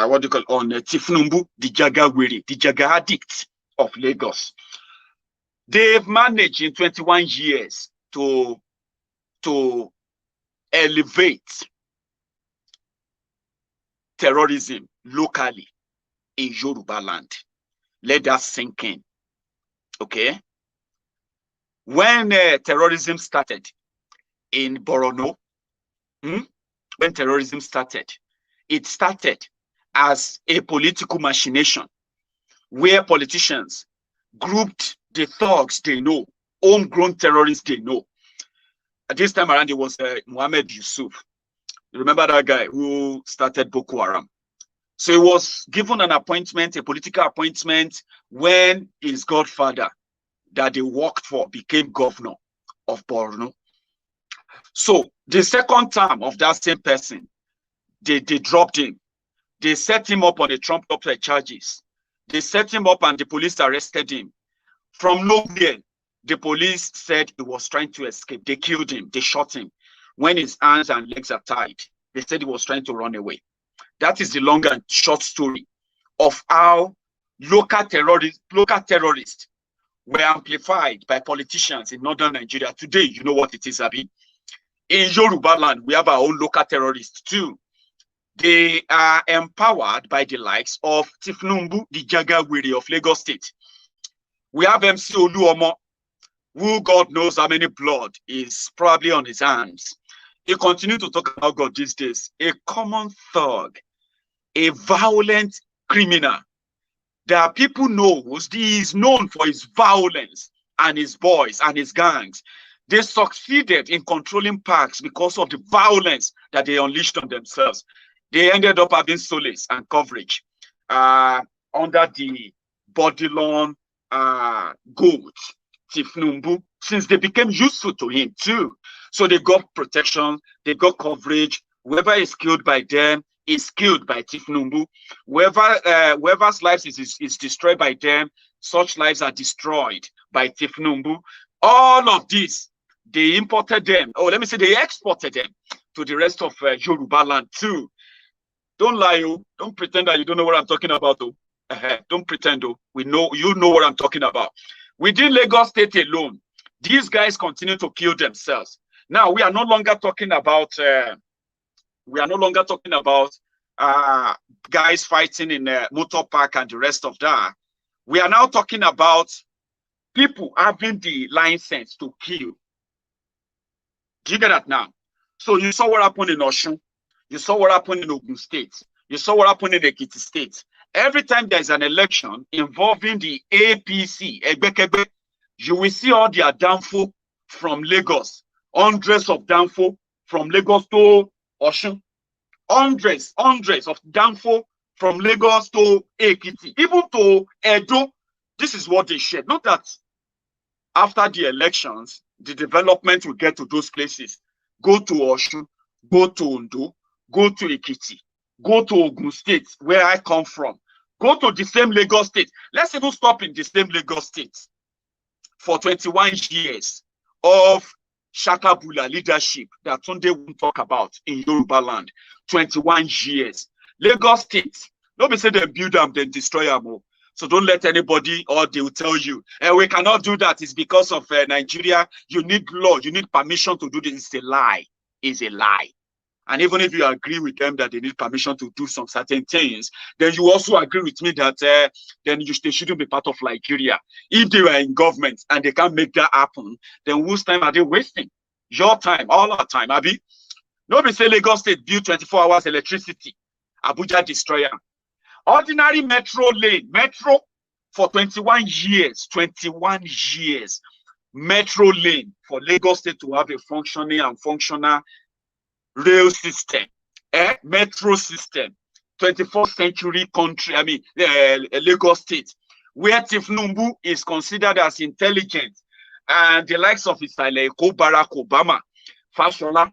what do you call, on Tifnumbu, the Jagawiri, the Jaga addict of Lagos. They've managed in 21 years to elevate terrorism locally in Yoruba land. Let that sink in. Okay? When terrorism started in Borno, when terrorism started, it started as a political machination where politicians grouped the thugs they know, homegrown terrorists they know. At this time around, it was Mohammed Yusuf. You remember that guy who started Boko Haram? So he was given an appointment, a political appointment, when his godfather that they worked for became governor of Borno. So the second term of that same person, they dropped him. They set him up on a trumped-up charges. They set him up and the police arrested him. From nowhere, the police said he was trying to escape. They killed him. They shot him. When his hands and legs are tied, they said he was trying to run away. That is the long and short story of how local terrorists were amplified by politicians in northern Nigeria. Today, you know what it is, Abi. In Yoruba land, we have our own local terrorists too. They are empowered by the likes of Tifnumbu, the Jagawiri of Lagos State. We have MC Oluomo, who God knows how many blood is probably on his hands. He continues to talk about God these days. A common thug, a violent criminal. There are people knows he is known for his violence and his boys and his gangs. They succeeded in controlling parks because of the violence that they unleashed on themselves. They ended up having solace and coverage under the Bodilon gold, Tifnumbu, since they became useful to him too. So they got protection, they got coverage. Whoever is killed by them is killed by Tifnumbu. Whoever's lives is destroyed by them, such lives are destroyed by Tifnumbu. All of this, they imported them, or let me say they exported them to the rest of Yoruba land too. Don't lie, oh. Don't pretend that you don't know what I'm talking about, though. Don't pretend, though. We know, you know what I'm talking about. Within Lagos State alone, these guys continue to kill themselves. Now we are no longer talking about guys fighting in a motor park and the rest of that. We are now talking about people having the license to kill. Do you get that now? So you saw what happened in Osun. You saw what happened in Ogun State. You saw what happened in Ekiti State. Every time there's an election involving the APC, you will see all their downfall from Lagos. Hundreds of downfall from Lagos to Osun. Hundreds of downfall from Lagos to Ekiti, even to Edo. This is what they shared. Not that after the elections, the development will get to those places. Go to Osun, go to Ondo, go to Ekiti, go to Ogun State, where I come from. Go to the same Lagos State. Let's even stop in the same Lagos State. For 21 years of Shakabula leadership that Tunde won't talk about in Yoruba land. 21 years. Lagos State. Nobody say they build them, then destroy them. So don't let anybody, or they will tell you, we cannot do that. It's because of Nigeria. You need law. You need permission to do this. It's a lie. It's a lie. And even if you agree with them that they need permission to do some certain things, then you also agree with me that then they shouldn't be part of Nigeria. If they were in government and they can't make that happen, then whose time are they wasting? Your time, all our time, Abi. Nobody say Lagos State build 24 hours electricity. Abuja destroyer. Ordinary metro lane, metro for 21 years, 21 years. Metro lane for Lagos State to have a functioning and functional rail system, metro system, 21st century country, Lagos State, where Tifnumbu is considered as intelligent, and the likes of Barack Obama, Fashola,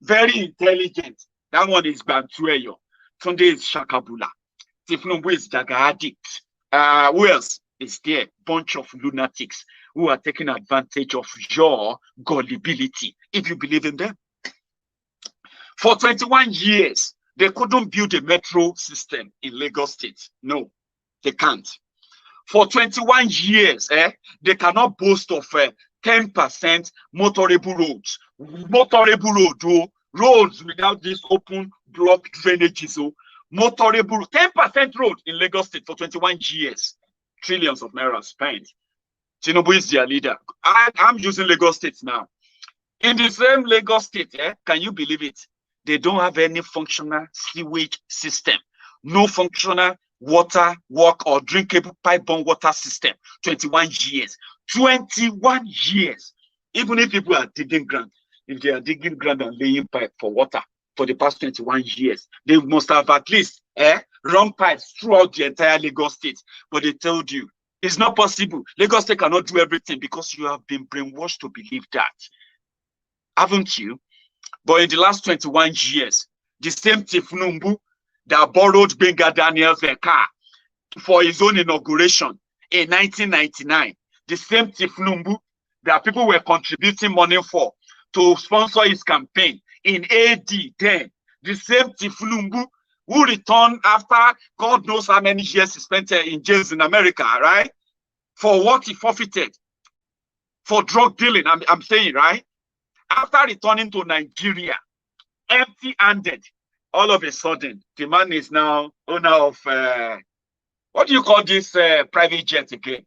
very intelligent. That one is Bantueyo. Tunde is Shakabula. Tifnumbu is Jaga addict. Who else is there? Bunch of lunatics who are taking advantage of your gullibility, if you believe in them. For 21 years, they couldn't build a metro system in Lagos State. No, they can't. For 21 years, they cannot boast of 10% motorable roads. Motorable roads without this open block drainages. Motorable, 10% road in Lagos State for 21 years. Trillions of naira spent. Tinubu is their leader. I'm using Lagos State now. In the same Lagos State, can you believe it? They don't have any functional sewage system. No functional water, work, or drinkable pipe-borne water system. 21 years. 21 years. Even if people are digging ground, if they are digging ground and laying pipe for water for the past 21 years, they must have at least run pipes throughout the entire Lagos State. But they told you, it's not possible. Lagos State cannot do everything because you have been brainwashed to believe that. Haven't you? But in the last 21 years, the same Tifnumbu that borrowed Benga Daniel's car for his own inauguration in 1999, the same Tifnumbu that people were contributing money for to sponsor his campaign in AD then, the same Tifnumbu who returned after God knows how many years he spent in jails in America, right? For what he forfeited, for drug dealing, I'm saying, right? After returning to Nigeria, empty-handed, all of a sudden, the man is now owner of, what do you call this private jet again?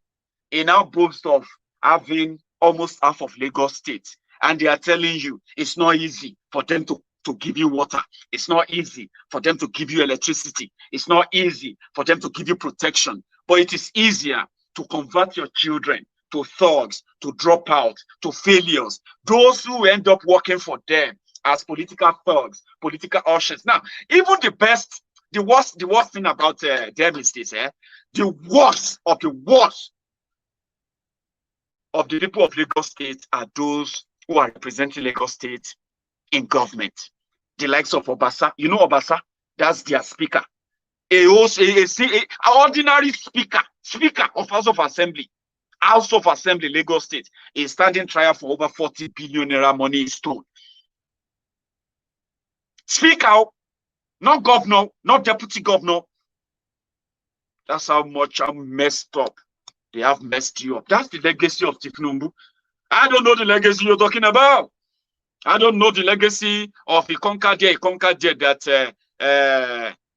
He now boasts of having almost half of Lagos State. And they are telling you it's not easy for them to give you water. It's not easy for them to give you electricity. It's not easy for them to give you protection. But it is easier to convert your children to thugs, to drop out, to failures, those who end up working for them as political thugs, political ushers. Now, even the worst thing about them is this, the worst of the worst of the people of Lagos State are those who are representing Lagos State in government. The likes of Obasa. You know Obasa? That's their speaker. An ordinary speaker of House of Assembly, Lagos State, is standing trial for over 40 billion naira money stolen. Speaker, not governor, not deputy governor. That's how much I'm messed up. They have messed you up. That's the legacy of Tifnumbu. I don't know the legacy you're talking about. I don't know the legacy of a conquer there that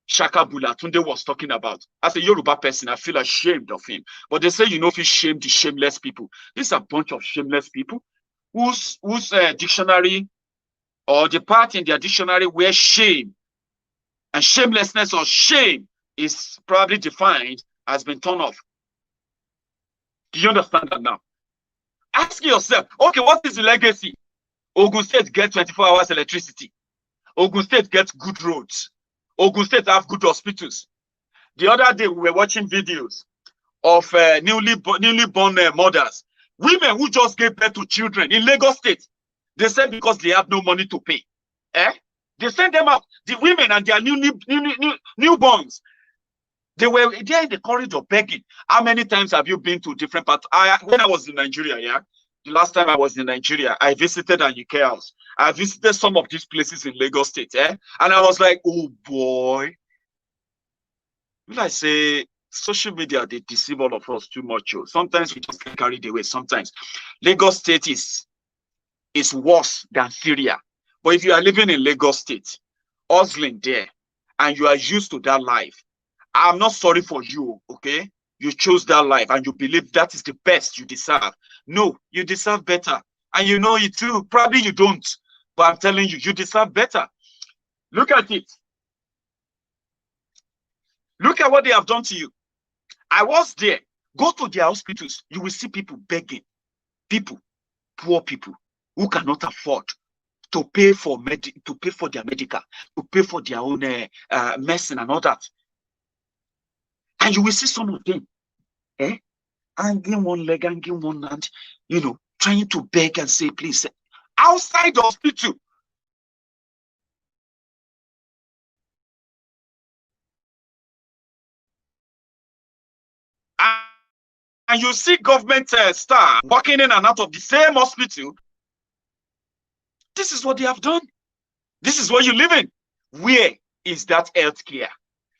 Shaka Bula Tunde was talking about. As a Yoruba person, I feel ashamed of him. But they say, you know, if you shame the shameless people. This is a bunch of shameless people whose dictionary or the part in their dictionary where shame and shamelessness or shame is probably defined has been turned off. Do you understand that now? Ask yourself, okay, what is the legacy? Ogun State gets 24 hours electricity. Ogun State gets good roads. Ogun State have good hospitals. The other day, we were watching videos of newly born mothers, women who just gave birth to children in Lagos State. They said because they have no money to pay. They sent them out. The women and their newborns. They were there in the corridor begging. How many times have you been to different parts? When I was in Nigeria, the last time I was in Nigeria, I visited Anyike House. I visited some of these places in Lagos State, and I was like, oh boy. Will I say, social media, they deceive all of us too much. Sometimes we just get carried away. Sometimes Lagos State is worse than Syria. But if you are living in Lagos State, hustling there, and you are used to that life, I'm not sorry for you, okay? You chose that life and you believe that is the best you deserve. No, you deserve better. And you know it too. Probably you don't. But I'm telling you, you deserve better. Look at it. Look at what they have done to you. I was there. Go to their hospitals. You will see people begging. People, poor people, who cannot afford to pay for their medical, to pay for their own medicine and all that. And you will see some of them, hanging one leg, hanging one hand, you know, trying to beg and say, please, outside the hospital. And you see government staff walking in and out of the same hospital. This is what they have done. This is what you live in. Where is that healthcare?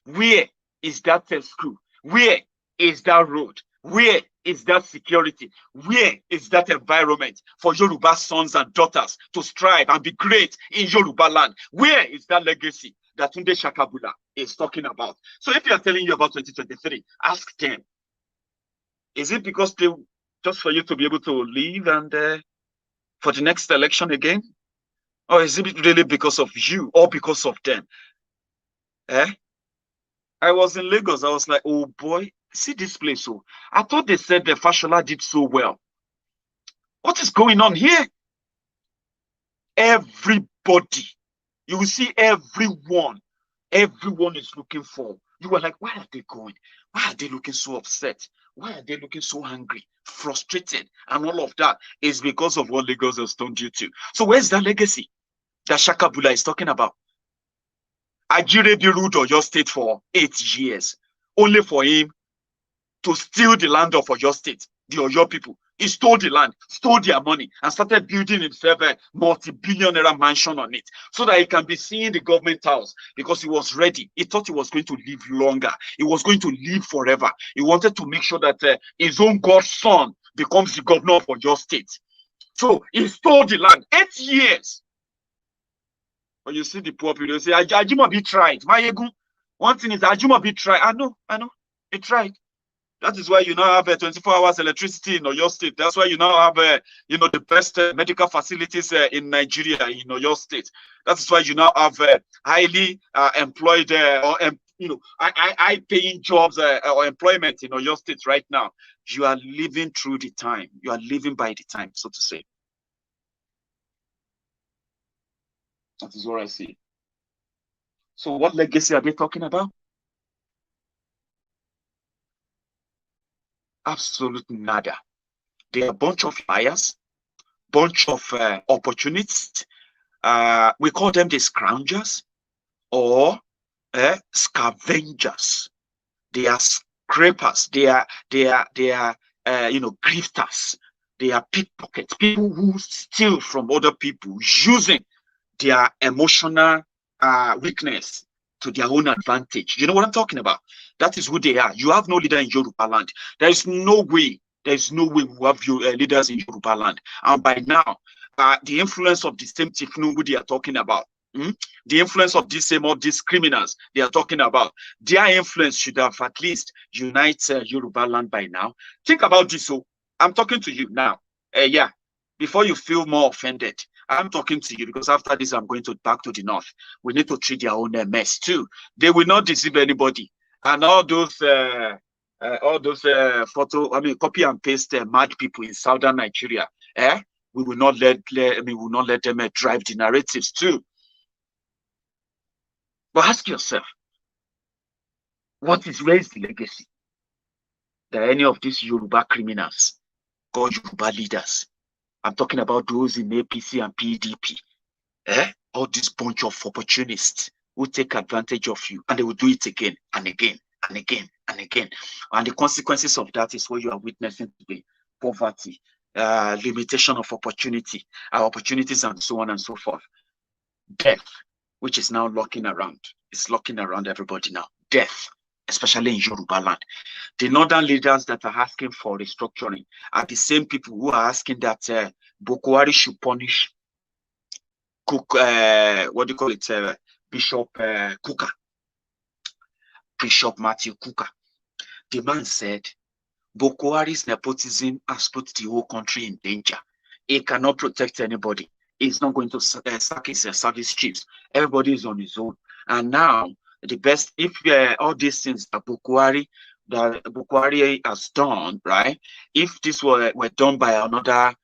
Where is that school? Where is that road? Where is that security? Where is that environment for Yoruba sons and daughters to strive and be great in Yoruba land? Where is that legacy that Tunde Shakabula is talking about? So if you are telling you about 2023, ask them. Is it because they just for you to be able to live and for the next election again? Or is it really because of you or because of them? I was in Lagos. I was like, oh boy, see this place. So I thought they said the Fashola did so well. What is going on here? Everybody, you will see everyone is looking for. You were like, where are they going? Why are they looking so upset? Why are they looking so angry, frustrated, and all of that is because of what Lagos has done due to. So where's that legacy that Shakabula is talking about? Ajirebi ruled Oyo State for 8 years, only for him to steal the land of Oyo State, the Oyo people. He stole the land, stole their money, and started building himself a multi-billionaire mansion on it so that he can be seeing the government house because he was ready. He thought he was going to live longer. He was going to live forever. He wanted to make sure that his own godson becomes the governor of Oyo State. So he stole the land 8 years. But you see the poor people, they say, Ajimobi tried. One thing is, Ajimobi tried. I know, he tried. That is why you now have 24 hours electricity in Oyo State. That's why you now have, the best medical facilities in Nigeria, in Oyo State. That is why you now have highly employed high-paying jobs or employment in Oyo State right now. You are living through the time. You are living by the time, so to say. That is what I see. So what legacy are they talking about? Absolutely nada. They are a bunch of liars, bunch of opportunists. We call them the scroungers or scavengers. They are scrapers. They are grifters. They are pickpockets. People who steal from other people using their emotional weakness to their own advantage. You know what I'm talking about? That is who they are. You have no leader in Yoruba land. There is no way we have leaders in Yoruba land. And by now, the influence of the same Tifnubu they are talking about The influence of these criminals they are talking about, their influence should have at least united Yoruba land by now. Think about this. So I'm talking to you now. Yeah, before you feel more offended, I'm talking to you because after this, I'm going back to the north. We need to treat their own mess too. They will not deceive anybody. And all those copy and paste mad people in southern Nigeria. We will not let them drive the narratives too. But ask yourself, where is the legacy that any of these Yoruba criminals called Yoruba leaders? I'm talking about those in APC and PDP. All this bunch of opportunists who take advantage of you, and they will do it again and again and again and again. And the consequences of that is what you are witnessing today: poverty, limitation of opportunity, opportunities, and so on and so forth. Death, which is now locking around. It's locking around everybody now. Death, especially in Yoruba land. The northern leaders that are asking for restructuring are the same people who are asking that Bokohari should punish Bishop Kukah. Bishop Matthew Kukah. The man said, Bokohari's nepotism has put the whole country in danger. He cannot protect anybody. He's not going to sack his service chiefs. Everybody is on his own. And now, the best, if all these things that Buhari has done, right? If this were done by another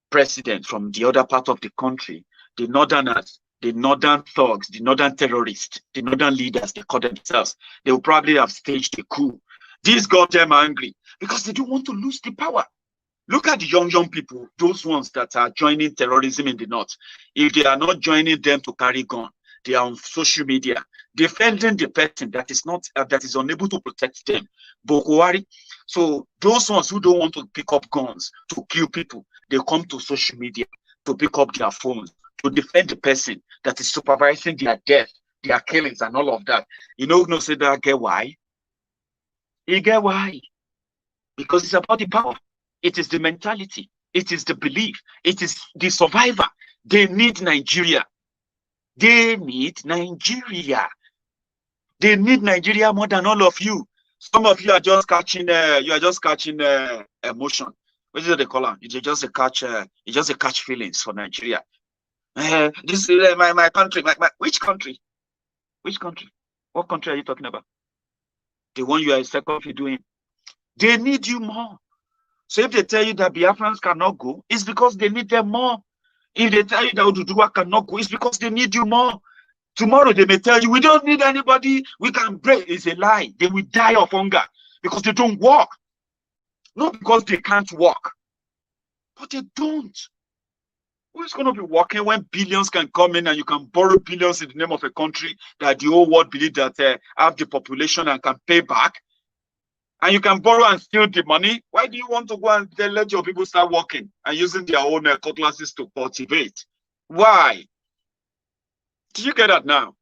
president from the other part of the country, the northerners, the northern thugs, the northern terrorists, the northern leaders, they call themselves, they will probably have staged a coup. This got them angry because they don't want to lose the power. Look at the young people, those ones that are joining terrorism in the north. If they are not joining them to carry gun, they are on social media defending the person that is not that is unable to protect them. Bokohari. So those ones who don't want to pick up guns to kill people, they come to social media to pick up their phones to defend the person that is supervising their death, their killings, and all of that. You know, no say that get why? You get why? Because it's about the power. It is the mentality. It is the belief. It is the survivor. They need Nigeria. They need Nigeria. They need Nigeria more than all of you. Some of you are just catching. Emotion. What is it they call it? It's just a catch feelings for Nigeria. This is my country. Which country? Which country? What country are you talking about? The one you are secretly doing. They need you more. So if they tell you that Biafrans cannot go, it's because they need them more. If they tell you that Oduduwa cannot go, it's because they need you more. Tomorrow they may tell you, we don't need anybody, we can break. It's a lie. They will die of hunger because they don't work. Not because they can't work, but they don't. Who's going to be working when billions can come in and you can borrow billions in the name of a country that the whole world believes that have the population and can pay back? And you can borrow and steal the money. Why do you want to go and let your people start working and using their own cutlasses to cultivate? Why? Did you get that now?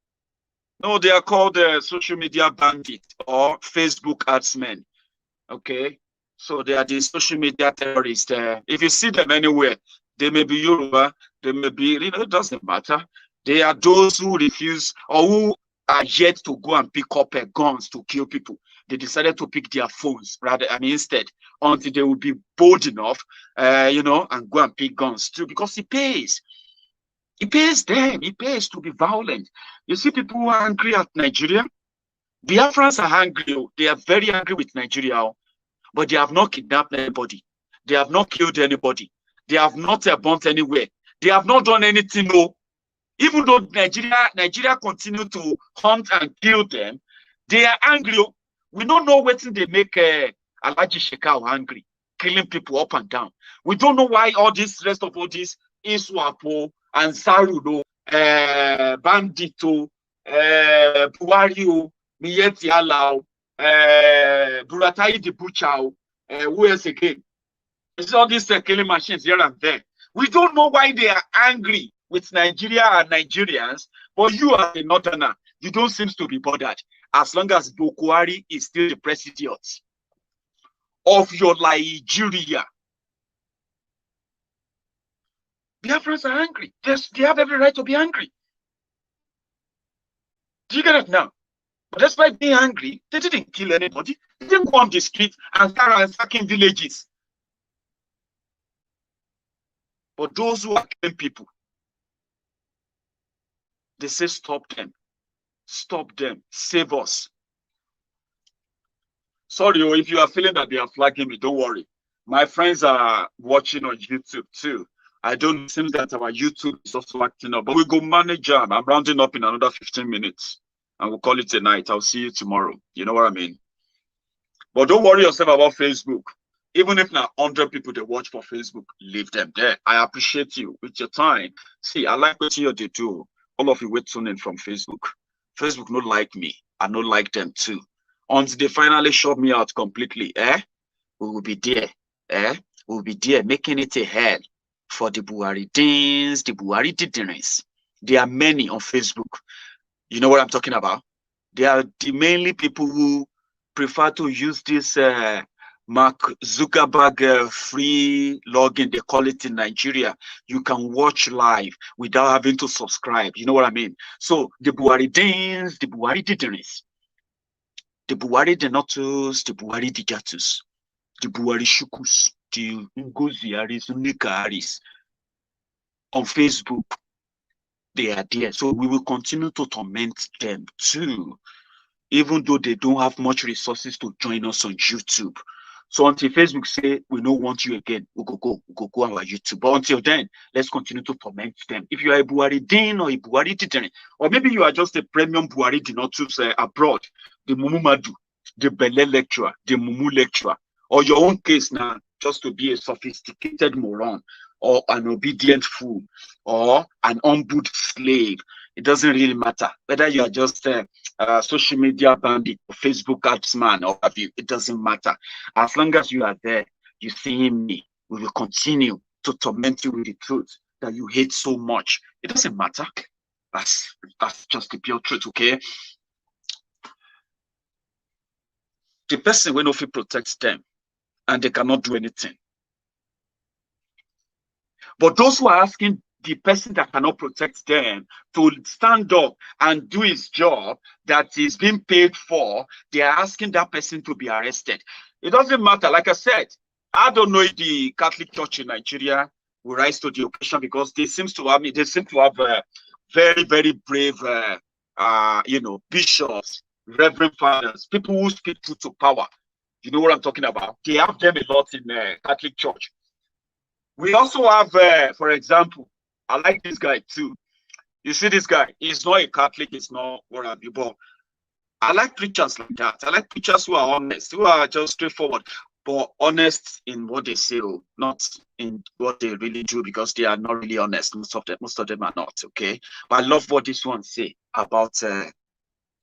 No, they are called social media bandits or Facebook adsmen. Okay? So they are the social media terrorists. If you see them anywhere, they may be Yoruba, they may be, it doesn't matter. They are those who refuse or who are yet to go and pick up guns to kill people. They decided to pick their phones instead until they will be bold enough, and go and pick guns too, because it pays. It pays them. It pays to be violent. You see people who are angry at Nigeria. Biafrans are angry. They are very angry with Nigeria, but they have not kidnapped anybody. They have not killed anybody. They have not burnt anywhere. They have not done anything. No. Even though Nigeria continue to hunt and kill them, they are angry. We don't know what they make Alhaji Shekau angry, killing people up and down. We don't know why rest of all this Iswapo and Sarudo, Bandito, Buhari, Miyeti Alao, Buratai the Butcher, who else again? It's all these killing machines here and there. We don't know why they are angry with Nigeria and Nigerians, but you are a northerner. You don't seem to be bothered. As long as Bokohari is still the president of your Nigeria. Biafrans are angry. They have every right to be angry. Do you get it now? But despite being angry, they didn't kill anybody. They didn't go on the street and start attacking villages. But those who are killing people, they say stop them, save us. Sorry, if you are feeling that they are flagging me, don't worry. My friends are watching on YouTube too. I don't think that our YouTube is also acting up, but we go manage them. I'm rounding up in another 15 minutes and we'll call it a night. I'll see you tomorrow. You know what I mean? But don't worry yourself about Facebook. Even if not 100 people they watch for Facebook, leave them there. I appreciate you with your time. See, I like what you do. All of you wait tuning from Facebook. Facebook don't like me. I don't like them too. Until they finally shut me out completely, we will be there. We'll be there making it a hell for the Buhari Deans, the Buhari Didnets. There are many on Facebook. You know what I'm talking about? They are the mainly people who prefer to use this Mark Zuckerberg free login, they call it in Nigeria. You can watch live without having to subscribe. You know what I mean? So the Buhari Deans, the Buhari Didnets, the Buhari Denotus, the Buhari Dijatus, the Buhari Shukus, the Ngoziaris, Nikaris on Facebook, they are there. So we will continue to torment them too, even though they don't have much resources to join us on YouTube. So until Facebook say we don't want you again, we'll go on our YouTube. But until then, let's continue to torment them. If you are a Buhari Dean or a Buhari Dident, or maybe you are just a premium Buhari Denotus abroad, the Mumu Madu, the Bele lecturer, the Mumu lecturer, or your own case now, just to be a sophisticated moron, or an obedient fool, or an humbled slave. It doesn't really matter whether you are just a social media bandit, or Facebook ads man, or have you. It doesn't matter. As long as you are there, you see me, we will continue to torment you with the truth that you hate so much. It doesn't matter. That's just the pure truth, okay? The person will not protect them, and they cannot do anything. But those who are asking the person that cannot protect them to stand up and do his job that is being paid for, they are asking that person to be arrested. It doesn't matter. Like I said, I don't know if the Catholic Church in Nigeria will rise to the occasion, because they seem to have very, very brave, bishops, reverend fathers, people who speak truth to power. You know what I'm talking about? They have them a lot in the Catholic Church. We also have, for example, I like this guy too. You see this guy, he's not a Catholic, he's not what have you, but I like preachers like that. I like preachers who are honest, who are just straightforward, but honest in what they say, not in what they really do, because they are not really honest. Most of them are not, okay? But I love what this one say about Tunde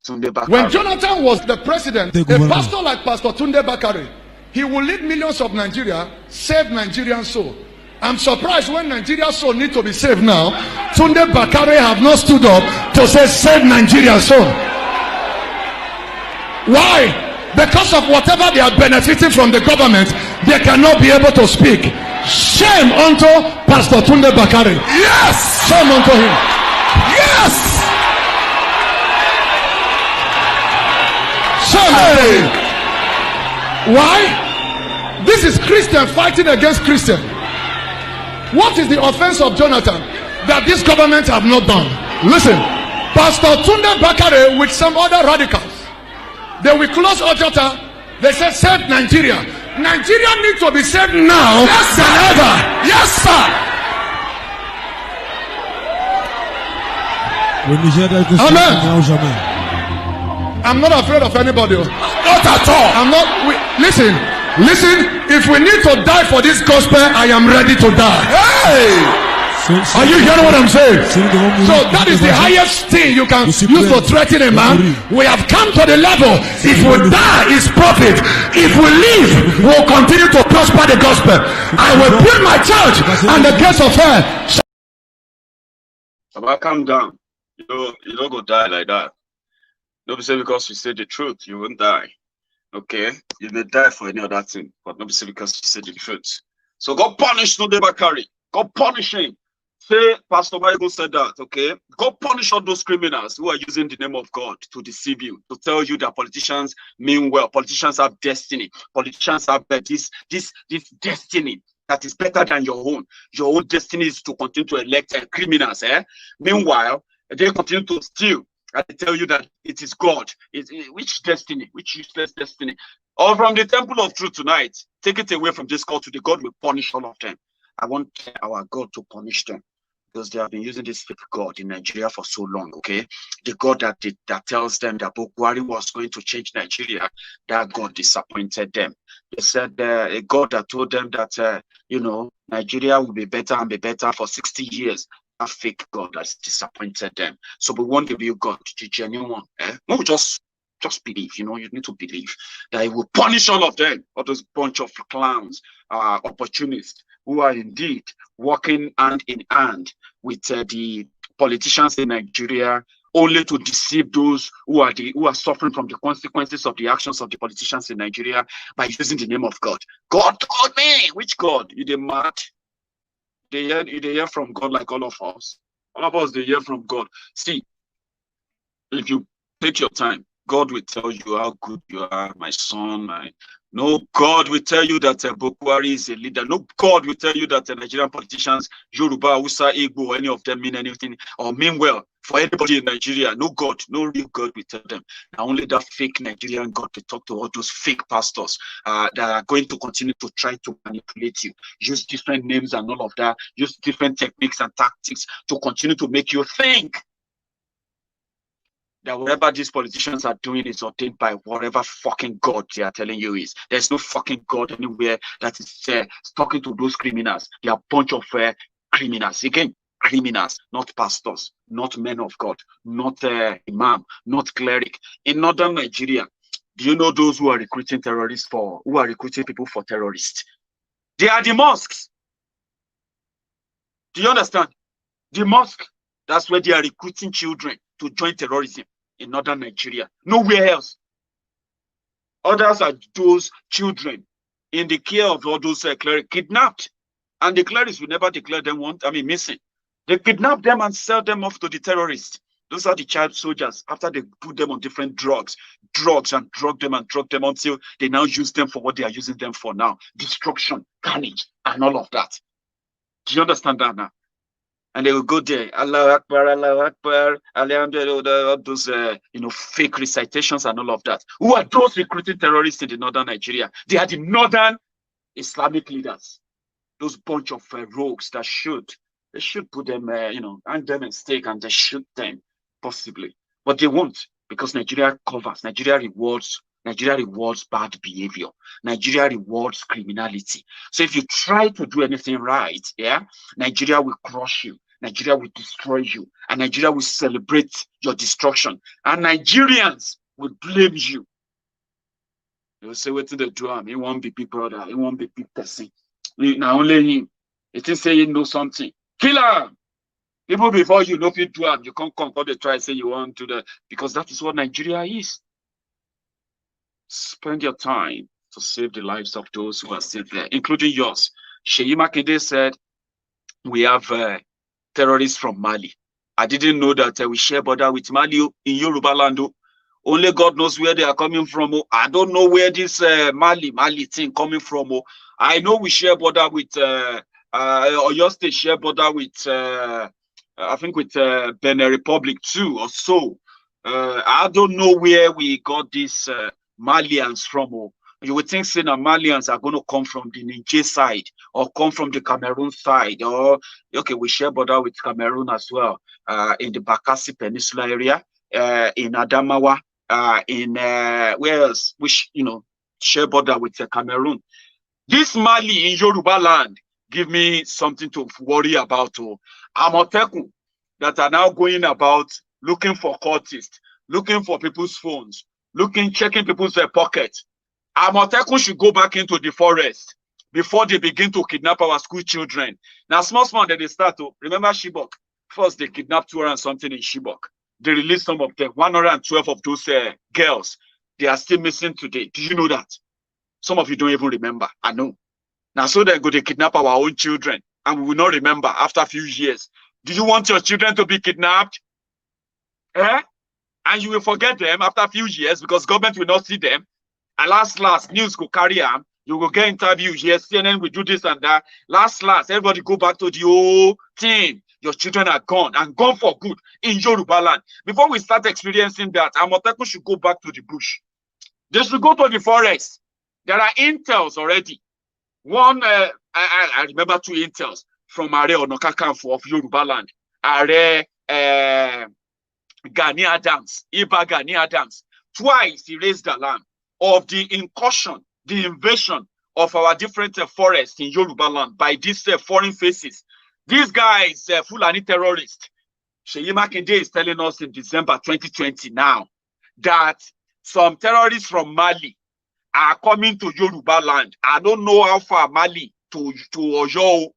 Bakare. When Jonathan was the president, a pastor like Pastor Tunde Bakare, he will lead millions of Nigeria, save Nigerian soul. I'm surprised when Nigeria's soul need to be saved now, Tunde Bakare have not stood up to say save Nigeria's soul. Why? Because of whatever they are benefiting from the government, they cannot be able to speak. Shame unto Pastor Tunde Bakare. Yes! Shame unto him. Yes! Shame unto him. Why? This is Christian fighting against Christian. What is the offense of Jonathan that this government have not done? Listen, Pastor Tunde Bakare with some other radicals, they will close Ojota. They said save Nigeria. Nigeria needs to be saved now, yes, than ever. Yes, sir. Amen. I'm not afraid of anybody. Not at all. I'm not. Listen. If we need to die for this gospel, I am ready to die. Hey! Are you hearing what I'm saying? So that is the highest thing you can use to threaten a man. We have come to the level. If we die, is profit. If we live, we'll continue to prosper the gospel. I will build my church, and the gates of hell. About calm down. You don't go die like that. Don't be saying because you say the truth, you won't die. Okay, you may die for any other thing, but not because you said the truth. So God punish Nnamdi Kanu. God punish him say Pastor Michael said that, okay? God punish all those criminals who are using the name of God to deceive you, to tell you that politicians mean well, politicians have destiny, politicians have this destiny that is better than your own. Your own destiny is to continue to elect criminals. Meanwhile, they continue to steal and they tell you that it is God. Which destiny? Which useless destiny? Or from the temple of truth tonight, take it away from this call today. God will punish all of them. I want our God to punish them because they have been using this fake God in Nigeria for so long, okay? The God that tells them that Buhari was going to change Nigeria, that God disappointed them. They said a God that told them that, Nigeria will be better and be better for 60 years. A fake God that's disappointed them. So we want the real God, the genuine one. No, just believe, you need to believe that he will punish all of them, all those bunch of clowns, opportunists, who are indeed working hand in hand with the politicians in Nigeria, only to deceive those who are suffering from the consequences of the actions of the politicians in Nigeria by using the name of God. God told me. Which God? You the mad? They hear from God like all of us. All of us, they hear from God. See, if you take your time, God will tell you how good you are, my son. No God will tell you that Bokohari is a leader. No God will tell you that Nigerian politicians, Yoruba, Hausa, Igbo, any of them mean anything or mean well for anybody in Nigeria. No God, no real God will tell them. Now only that fake Nigerian God will talk to all those fake pastors that are going to continue to try to manipulate you, use different names and all of that, use different techniques and tactics to continue to make you think that whatever these politicians are doing is ordained by whatever fucking God they are telling you is. There's no fucking God anywhere that is talking to those criminals. They are a bunch of criminals. Again, criminals, not pastors, not men of God, not imam, not cleric. In northern Nigeria, do you know those who are recruiting people for terrorists? They are the mosques. Do you understand? The mosque, that's where they are recruiting children to join terrorism. In northern Nigeria, nowhere else. Others are those children in the care of all those clerics kidnapped, and the clerics will never declare them missing. They kidnap them and sell them off to the terrorists. Those are the child soldiers. After they put them on different drugs and drug them until they now use them for what they are using them for now: destruction, carnage, and all of that. Do you understand that now? And they will go there, Allah Akbar, all those fake recitations and all of that. Who are those recruiting terrorists in the northern Nigeria? They are the northern Islamic leaders. Those bunch of rogues that they should put them, hang them in stake and they shoot them, possibly. But they won't, because Nigeria covers, Nigeria rewards bad behavior. Nigeria rewards criminality. So if you try to do anything right, Nigeria will crush you. Nigeria will destroy you, and Nigeria will celebrate your destruction, and Nigerians will blame you. They will say, "What did they do? He won't be big brother. He won't be big person. Now only him. It is saying know something. Kill him. People before you know fit do him. You can't come. They try to say you want to because that is what Nigeria is. Spend your time to save the lives of those who are still there, including yours." Seyi Makinde said, "We have terrorists from Mali. I didn't know that we share border with Mali in Yoruba land. Only God knows where they are coming from. I don't know where this Mali thing coming from. I know we share border with Oyo State, share border with I think with Benin Republic too, or so. I don't know where we got these Malians from. You would think saying that Malians are going to come from the Niger side or come from the Cameroon side, or okay, we share border with Cameroon as well, in the Bakassi Peninsula area, in Adamawa, in where else? Which share border with Cameroon. This Mali in Yoruba land give me something to worry about. Amotekun that are now going about looking for cultists, looking for people's phones, checking people's pockets. Amotekun should go back into the forest before they begin to kidnap our school children. Now, small that they start to remember Chibok. First, they kidnapped 200 and something in Chibok. They released some of them, 112 of those girls. They are still missing today. Do you know that? Some of you don't even remember. I know. Now, so they go to kidnap our own children. and we will not remember after a few years. Do you want your children to be kidnapped? And you will forget them after a few years because government will not see them. And last, news will carry on. You will get interviews. Yes, CNN will do this and that. Last, everybody go back to the old thing. Your children are gone and gone for good in Yoruba land. Before we start experiencing that, Amotekun should go back to the bush. They should go to the forest. There are intels already. One, I remember 2 intels from Are Onakakanfo of Yoruba land. Are Gani Adams, Iba Gani Adams. Twice he raised the alarm of the incursion, the invasion of our different forests in Yoruba land by these foreign faces. These guys, Fulani terrorists. Seyi Makinde is telling us in December 2020 now that some terrorists from Mali are coming to Yoruba land. I don't know how far Mali to Oyo,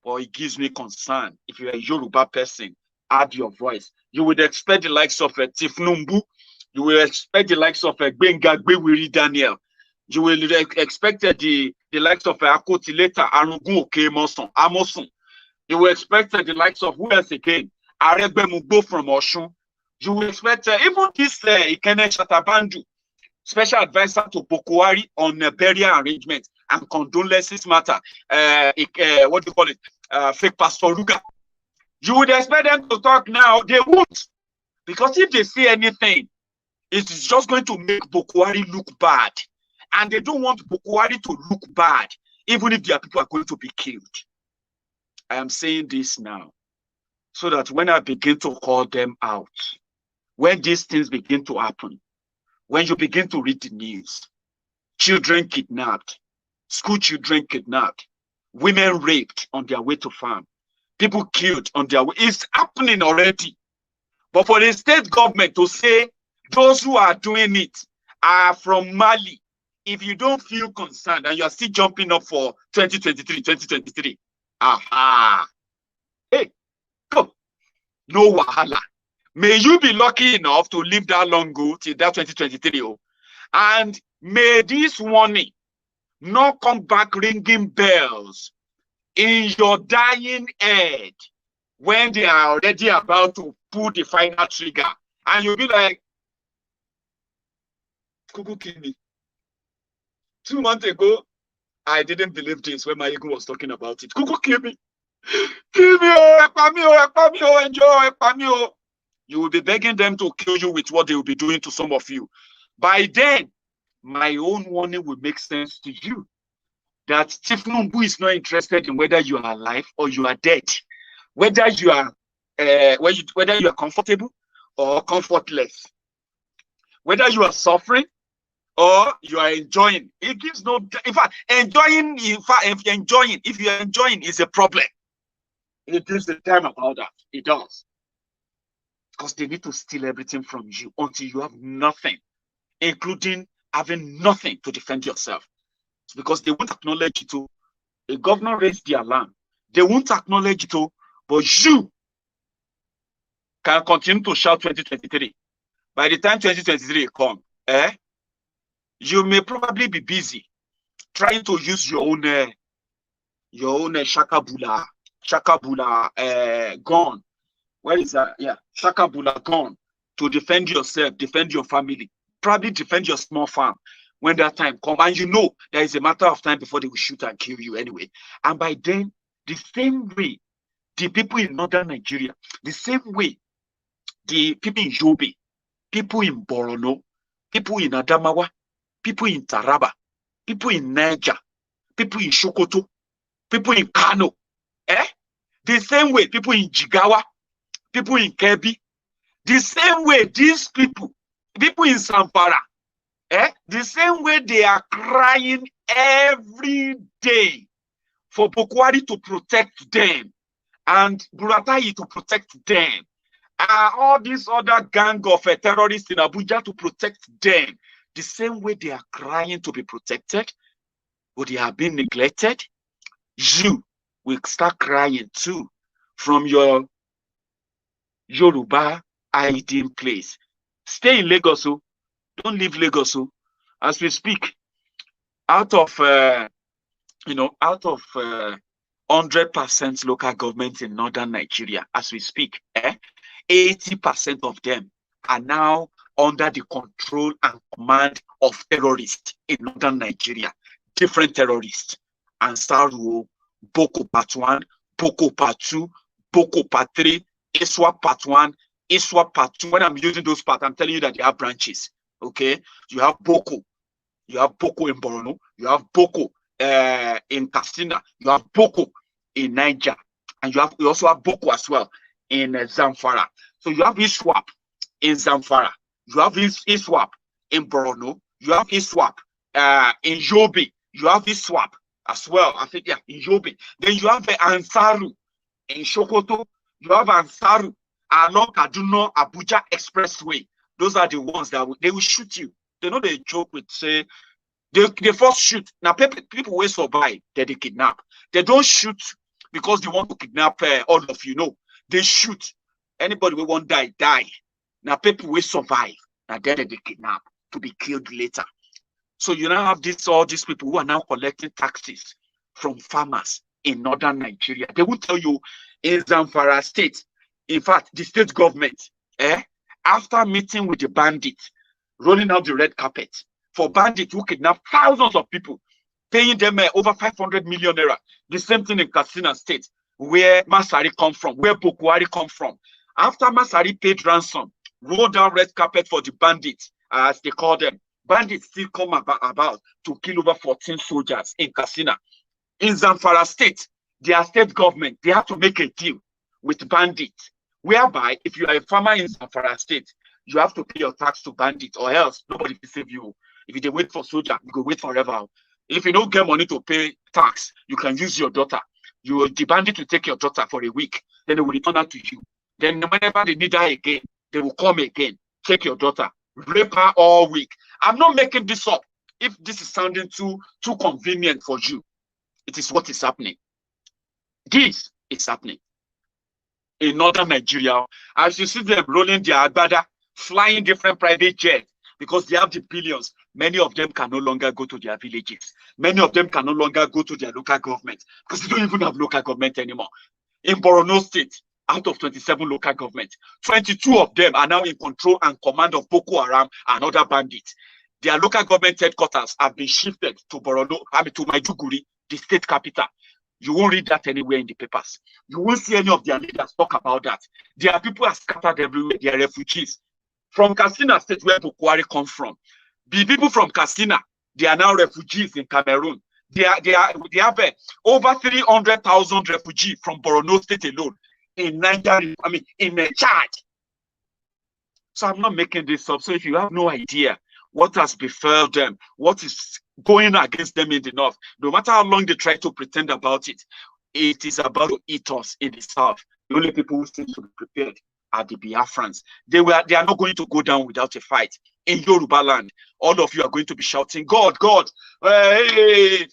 but it gives me concern. If you're a Yoruba person, add your voice. You would expect the likes of Tifnumbu. You will expect the likes of Benga Gbewiri Daniel. You will expect the likes of Akotileta Arugun Amosun. You will expect the likes of who else again? Aregbemugbo from Oshun. You will expect even this Ikene Shatabandu, special advisor to Bokohari on burial arrangement and condolences matter. What do you call it? Fake Pastor Ruga. You would expect them to talk now. They won't. Because if they say anything, it's just going to make Bokohari look bad. And they don't want Bokohari to look bad, even if their people are going to be killed. I am saying this now, so that when I begin to call them out, when these things begin to happen, when you begin to read the news, children kidnapped, school children kidnapped, women raped on their way to farm, people killed on their way, it's happening already. But for the state government to say those who are doing it are from Mali, if you don't feel concerned and you are still jumping up for 2023, aha. Hey, go. No wahala. May you be lucky enough to live that long ago till that 2023. Oh. And may this warning not come back ringing bells in your dying head when they are already about to pull the final trigger. And you'll be like, Kuku kill me. 2 months ago, I didn't believe this when my ego was talking about it. Kuku kill me. Kill me, oh, enjoy. You will be begging them to kill you with what they will be doing to some of you. By then, my own warning will make sense to you. That Tifnumbu is not interested in whether you are alive or you are dead. Whether you are comfortable or comfortless. Whether you are suffering or you are enjoying. It gives no, in fact, if you're enjoying is a problem. It gives a damn about that. It does. Because they need to steal everything from you until you have nothing, including having nothing to defend yourself. It's because they won't acknowledge it. A governor raised the alarm. They won't acknowledge it, but you can continue to shout 2023. By the time 2023 comes, you may probably be busy trying to use your own shakabula gun. Where is that? Yeah, shakabula gun to defend yourself, defend your family, probably defend your small farm when that time comes. And you know there is a matter of time before they will shoot and kill you anyway. And by then, the same way, the people in northern Nigeria, the same way, the people in Yobe, people in Borono, people in Adamawa, people in Taraba, people in Niger, people in Sokoto, people in Kano, the same way, people in Jigawa, people in Kebbi, the same way these people in Zamfara, the same way they are crying every day for Bokohari to protect them and Buratai to protect them. All these other gang of terrorists in Abuja to protect them. The same way they are crying to be protected, but they have been neglected, you will start crying too from your Yoruba hiding place. Stay in Lagos, don't leave Lagos. As we speak, out of 100% local government in northern Nigeria as we speak. 80% of them are now under the control and command of terrorists in northern Nigeria. Different terrorists. Ansaru, Boko Part 1, Boko Part 2, Boko Part 3, Iswa Part 1, Iswa Part 2. When I'm using those parts, I'm telling you that they have branches. Okay? You have Boko. You have Boko in Borno. You have Boko in Katsina. You have Boko in Niger. And you also have Boko as well in Zamfara. So you have ISWAP in Zamfara. You have ISWAP in Borno. You have ISWAP in Yobe. You have ISWAP as well. I think, in Yobe. Then you have the Ansaru in Sokoto. You have Ansaru along Kaduna Abuja Expressway. Those are the ones that they will shoot you. They know they joke with say they first shoot. Now people will survive, they kidnap. They don't shoot because they want to kidnap all of you. No, they shoot. Anybody will want die. Now people will survive. Now they kidnap to be killed later. So you now have all these people who are now collecting taxes from farmers in northern Nigeria. They will tell you in Zamfara State, in fact, the state government, after meeting with the bandits, rolling out the red carpet for bandits who kidnap thousands of people, paying them over 500 million naira. The same thing in Katsina State, where Masari come from, where Bokohari come from. After Masari paid ransom, rolled out red carpet for the bandits, as they call them. Bandits still come about to kill over 14 soldiers in Katsina. In Zamfara State, their state government, they have to make a deal with bandits, whereby if you are a farmer in Zamfara State, you have to pay your tax to bandits, or else nobody will save you. If you wait for soldier, you go wait forever. If you don't get money to pay tax, you can use your daughter. The bandit will take your daughter for a week, then they will return her to you. Then whenever they need her again, they will come again, take your daughter, rape her all week. I'm not making this up. If this is sounding too convenient for you, it is what is happening. This is happening in northern Nigeria. As you see them rolling their agbada, flying different private jets because they have the billions. Many of them can no longer go to their villages. Many of them can no longer go to their local government because they don't even have local government anymore. In Borno State, out of 27 local governments, 22 of them are now in control and command of Boko Haram and other bandits. Their local government headquarters have been shifted to to Maiduguri, the state capital. You won't read that anywhere in the papers. You won't see any of their leaders talk about that. Their people are scattered everywhere. They are refugees. From Katsina State, where Bokohari comes from, the people from Katsina, they are now refugees in Cameroon. They have over 300,000 refugees from Borno State alone in Nigeria. In Chad. So I'm not making this up. So if you have no idea what has befell them, what is going against them in the north, no matter how long they try to pretend about it, it is about to eat us in the south. The only people who seem to be prepared are the Biafrans. They are not going to go down without a fight. In Yoruba land, all of you are going to be shouting, God, God, hey,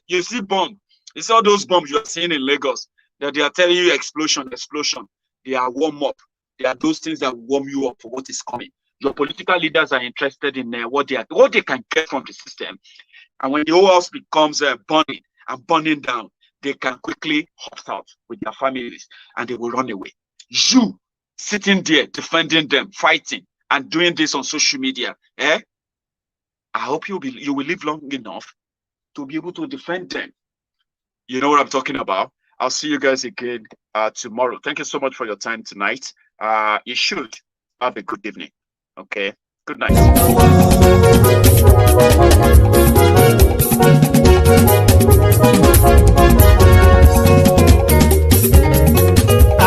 you see bomb. It's all those bombs you are seeing in Lagos that they are telling you explosion. They are warm up. They are those things that warm you up for what is coming. Your political leaders are interested in what they can get from the system. And when the whole house becomes burning down, they can quickly hop out with their families and they will run away. You sitting there defending them, fighting, and doing this on social media, I hope you will live long enough to be able to defend them. You know what I'm talking about. I'll see you guys again tomorrow. Thank you so much for your time tonight. You should have a good evening. Okay. Good night.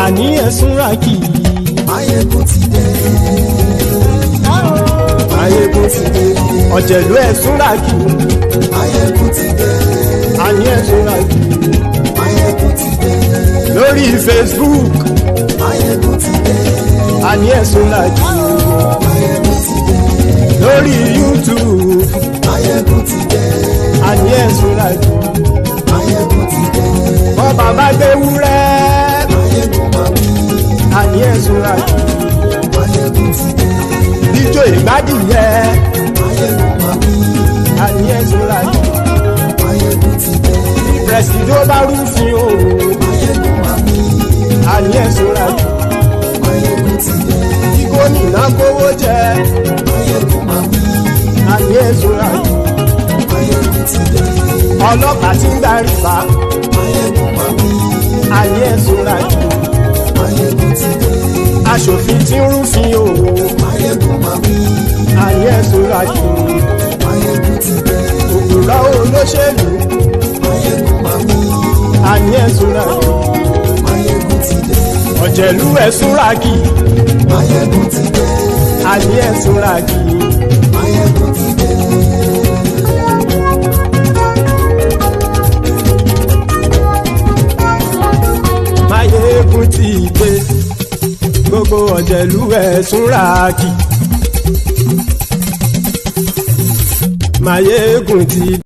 Àní ẹ̀sùnra kì í. Ayégun ti dé. Ayégun ti dé. Ọ̀jẹ̀lú ẹ̀sùnra kì í. Ayégun ti dé. Àní ẹ̀sùnra kì í. Ayégun ti dé. Lórí Facebook. Ayégun ti dé. Àní ẹ̀sùnra kì í. Ayégun ti dé. Lórí YouTube. Ayégun ti dé. Àní ẹ̀sùnra kì í. Ayégun ti dé. Ọba bá gbé wúrẹ́. Àní ẹ̀sùnra kì í. Ijó ìgbádìí yẹ. Àní ẹ̀sùn láti. Máyégún ti dé. Presido bá rúfin o. Máyégún máa mi. Àní ẹ̀sùn láti. Máyégún ti dé. Tí gómìnà kówó jẹ. Máyégún máa mi. Àní ẹ̀sùn láti. Máyégún ti dé. Ọlọ́pàá tí ń darí bá. Máyégún máa mi. Àní ẹ̀sùn láti. Máyégún ti dé. Aṣòfin tí ń rúfin o. Máyégún máa mi. Àní ẹ̀sùn láti. Máyégún ti dé. Òkúra olóṣèlú. Máyégún máa mi. Àní ẹ̀sùn láti. Máyégún ti dé. Ọ̀jẹ̀lú ẹ̀sùn ràgì. Máyégún ti dé. Àní ẹ̀sùn ràgì. Máyégún ti dé. Máyégún ti dé. Gbogbo ọ̀jẹ̀lú ẹ̀sùn ràgì. Máyégún ti dé.